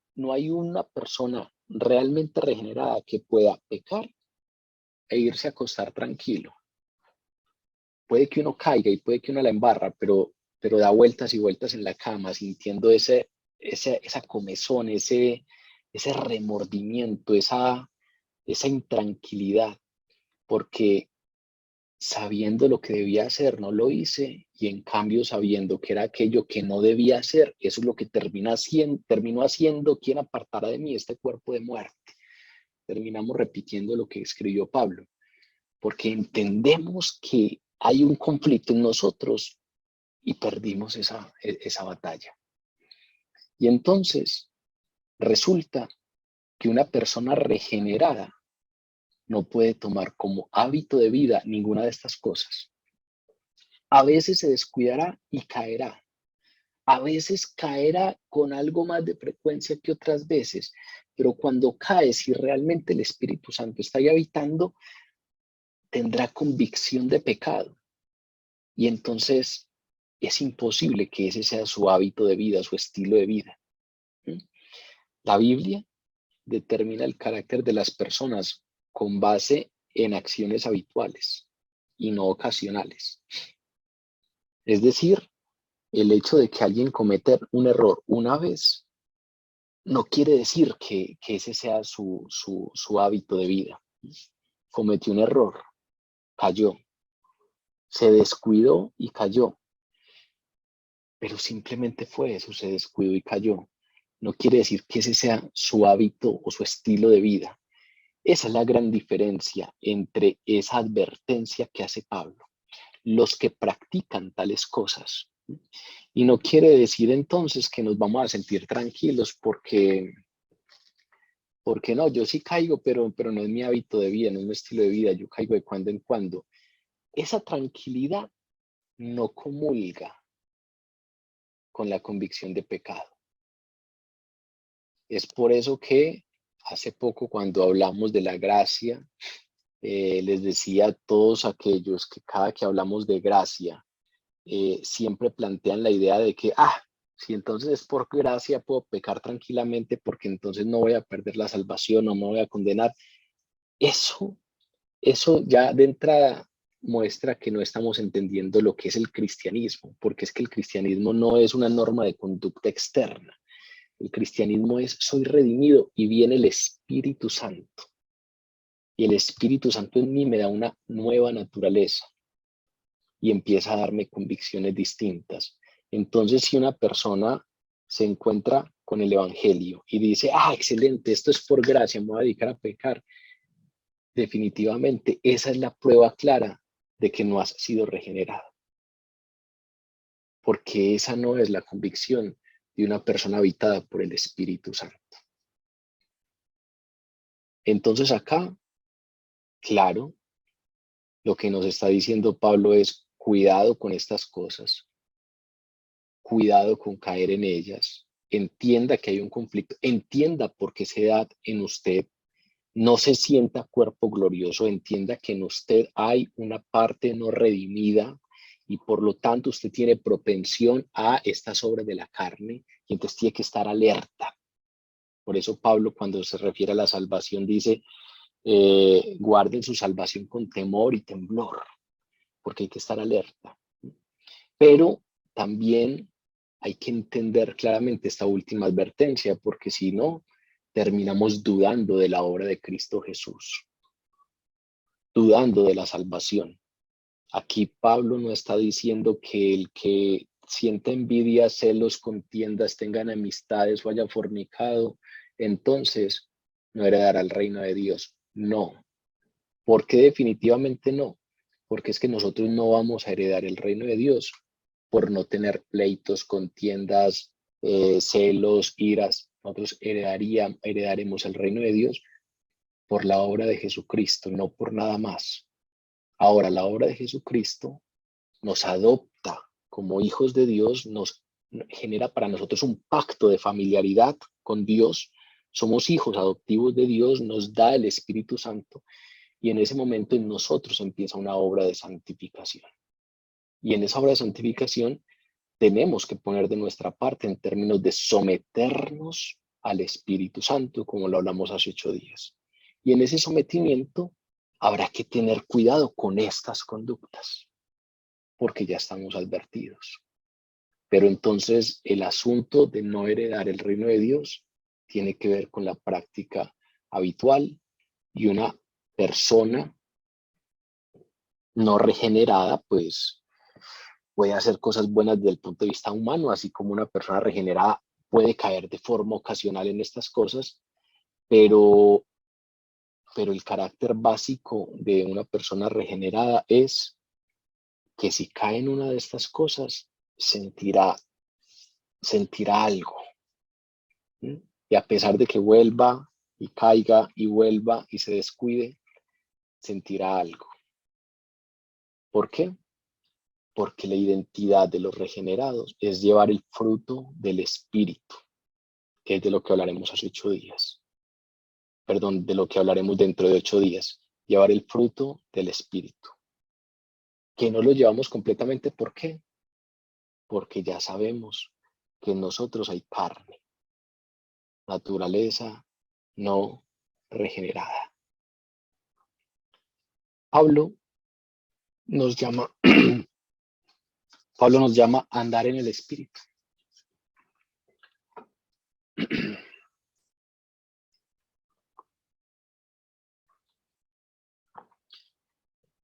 una persona realmente regenerada que pueda pecar e irse a acostar tranquilo. Puede que uno caiga y puede que uno la embarra, pero da vueltas y vueltas en la cama, sintiendo esa comezón, ese remordimiento, esa intranquilidad, porque sabiendo lo que debía hacer, no lo hice, y en cambio sabiendo que era aquello que no debía hacer, eso es lo que terminó haciendo quien apartara de mí este cuerpo de muerte. Terminamos repitiendo lo que escribió Pablo, porque entendemos que hay un conflicto en nosotros y perdimos esa batalla. Y entonces resulta que una persona regenerada no puede tomar como hábito de vida ninguna de estas cosas. A veces se descuidará y caerá. A veces caerá con algo más de frecuencia que otras veces, pero cuando cae, si realmente el Espíritu Santo está ahí habitando, tendrá convicción de pecado. Y entonces es imposible que ese sea su hábito de vida, su estilo de vida. La Biblia determina el carácter de las personas con base en acciones habituales y no ocasionales. Es decir, el hecho de que alguien cometa un error una vez no quiere decir que ese sea su hábito de vida. Cometió un error, cayó, se descuidó y cayó, pero simplemente fue eso, se descuidó y cayó. No quiere decir que ese sea su hábito o su estilo de vida. Esa es la gran diferencia entre esa advertencia que hace Pablo. Los que practican tales cosas. Y no quiere decir entonces que nos vamos a sentir tranquilos porque no, yo sí caigo, pero no es mi hábito de vida, no es mi estilo de vida, yo caigo de cuando en cuando. Esa tranquilidad no comulga con la convicción de pecado. Es por eso que Hace poco cuando hablamos de la gracia, les decía a todos aquellos que cada que hablamos de gracia, siempre plantean la idea de que, si entonces es por gracia puedo pecar tranquilamente porque entonces no voy a perder la salvación, no me voy a condenar. Eso, eso ya de entrada muestra que no estamos entendiendo lo que es el cristianismo, porque es que el cristianismo no es una norma de conducta externa. El cristianismo es soy redimido y viene el Espíritu Santo. Y el Espíritu Santo en mí me da una nueva naturaleza y empieza a darme convicciones distintas. Entonces, si una persona se encuentra con el Evangelio y dice, excelente, esto es por gracia, me voy a dedicar a pecar, definitivamente esa es la prueba clara de que no has sido regenerado. Porque esa no es la convicción de una persona habitada por el Espíritu Santo. Entonces acá, claro, lo que nos está diciendo Pablo es cuidado con estas cosas, cuidado con caer en ellas, entienda que hay un conflicto, entienda por qué se da en usted, no se sienta cuerpo glorioso, entienda que en usted hay una parte no redimida y por lo tanto usted tiene propensión a estas obras de la carne y entonces tiene que estar alerta. Por eso Pablo cuando se refiere a la salvación dice, guarden su salvación con temor y temblor, porque hay que estar alerta. Pero también hay que entender claramente esta última advertencia, porque si no, terminamos dudando de la obra de Cristo Jesús, dudando de la salvación. Aquí Pablo no está diciendo que el que sienta envidia, celos, contiendas, tengan amistades o haya fornicado, entonces no heredará el reino de Dios. No. ¿Por qué definitivamente no? Porque es que nosotros no vamos a heredar el reino de Dios por no tener pleitos, contiendas, celos, iras. Nosotros heredaremos el reino de Dios por la obra de Jesucristo, no por nada más. Ahora, la obra de Jesucristo nos adopta como hijos de Dios, nos genera para nosotros un pacto de familiaridad con Dios. Somos hijos adoptivos de Dios, nos da el Espíritu Santo y en ese momento en nosotros empieza una obra de santificación. Y en esa obra de santificación tenemos que poner de nuestra parte en términos de someternos al Espíritu Santo, como lo hablamos hace 8 días. Y en ese sometimiento habrá que tener cuidado con estas conductas, porque ya estamos advertidos. Pero entonces el asunto de no heredar el reino de Dios tiene que ver con la práctica habitual y una persona no regenerada, pues puede hacer cosas buenas desde el punto de vista humano, así como una persona regenerada puede caer de forma ocasional en estas cosas, pero, pero el carácter básico de una persona regenerada es que si cae en una de estas cosas, sentirá algo. ¿Sí? Y a pesar de que vuelva y caiga y vuelva y se descuide, sentirá algo. ¿Por qué? Porque la identidad de los regenerados es llevar el fruto del Espíritu, que es de lo que hablaremos hace 8 días. Perdón, de lo que hablaremos dentro de 8 días. Llevar el fruto del Espíritu. Que no lo llevamos completamente, ¿por qué? Porque ya sabemos que en nosotros hay carne, naturaleza no regenerada. Pablo nos llama, Pablo nos llama a andar en el Espíritu.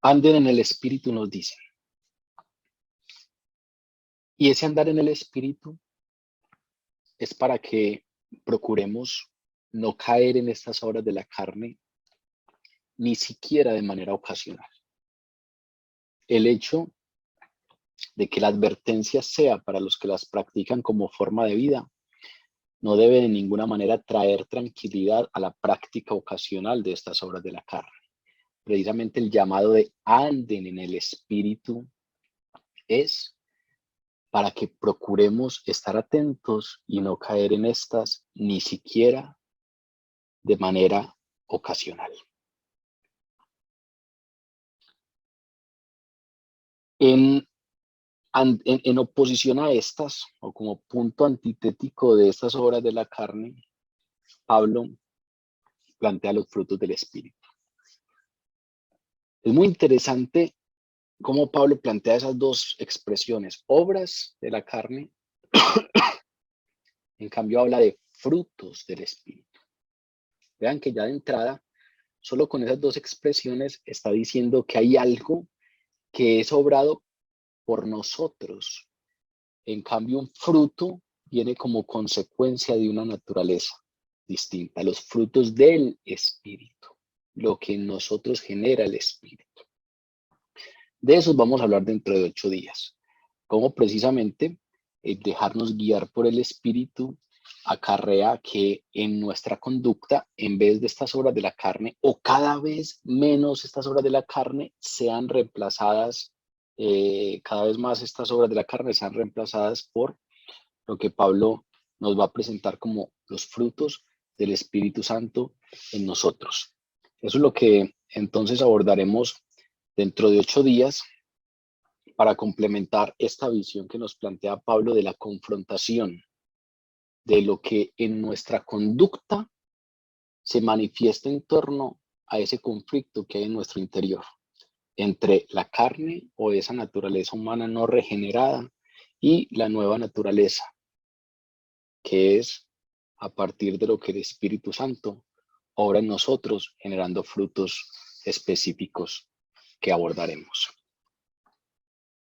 Anden en el Espíritu, nos dicen. Y ese andar en el Espíritu es para que procuremos no caer en estas obras de la carne, ni siquiera de manera ocasional. El hecho de que la advertencia sea para los que las practican como forma de vida no debe de ninguna manera traer tranquilidad a la práctica ocasional de estas obras de la carne. Precisamente el llamado de anden en el Espíritu es para que procuremos estar atentos y no caer en estas ni siquiera de manera ocasional. En oposición a estas, o como punto antitético de estas obras de la carne, Pablo plantea los frutos del Espíritu. Es muy interesante cómo Pablo plantea esas dos expresiones, obras de la carne, en cambio habla de frutos del Espíritu. Vean que ya de entrada, solo con esas dos expresiones está diciendo que hay algo que es obrado por nosotros. En cambio, un fruto viene como consecuencia de una naturaleza distinta, los frutos del Espíritu, lo que en nosotros genera el Espíritu. De eso vamos a hablar dentro de 8 días, cómo precisamente dejarnos guiar por el Espíritu acarrea que en nuestra conducta, en vez de estas obras de la carne, o cada vez menos estas obras de la carne, sean reemplazadas, cada vez más estas obras de la carne sean reemplazadas por lo que Pablo nos va a presentar como los frutos del Espíritu Santo en nosotros. Eso es lo que entonces abordaremos dentro de 8 días para complementar esta visión que nos plantea Pablo de la confrontación de lo que en nuestra conducta se manifiesta en torno a ese conflicto que hay en nuestro interior entre la carne o esa naturaleza humana no regenerada y la nueva naturaleza, que es a partir de lo que el Espíritu Santo obra en nosotros, generando frutos específicos que abordaremos.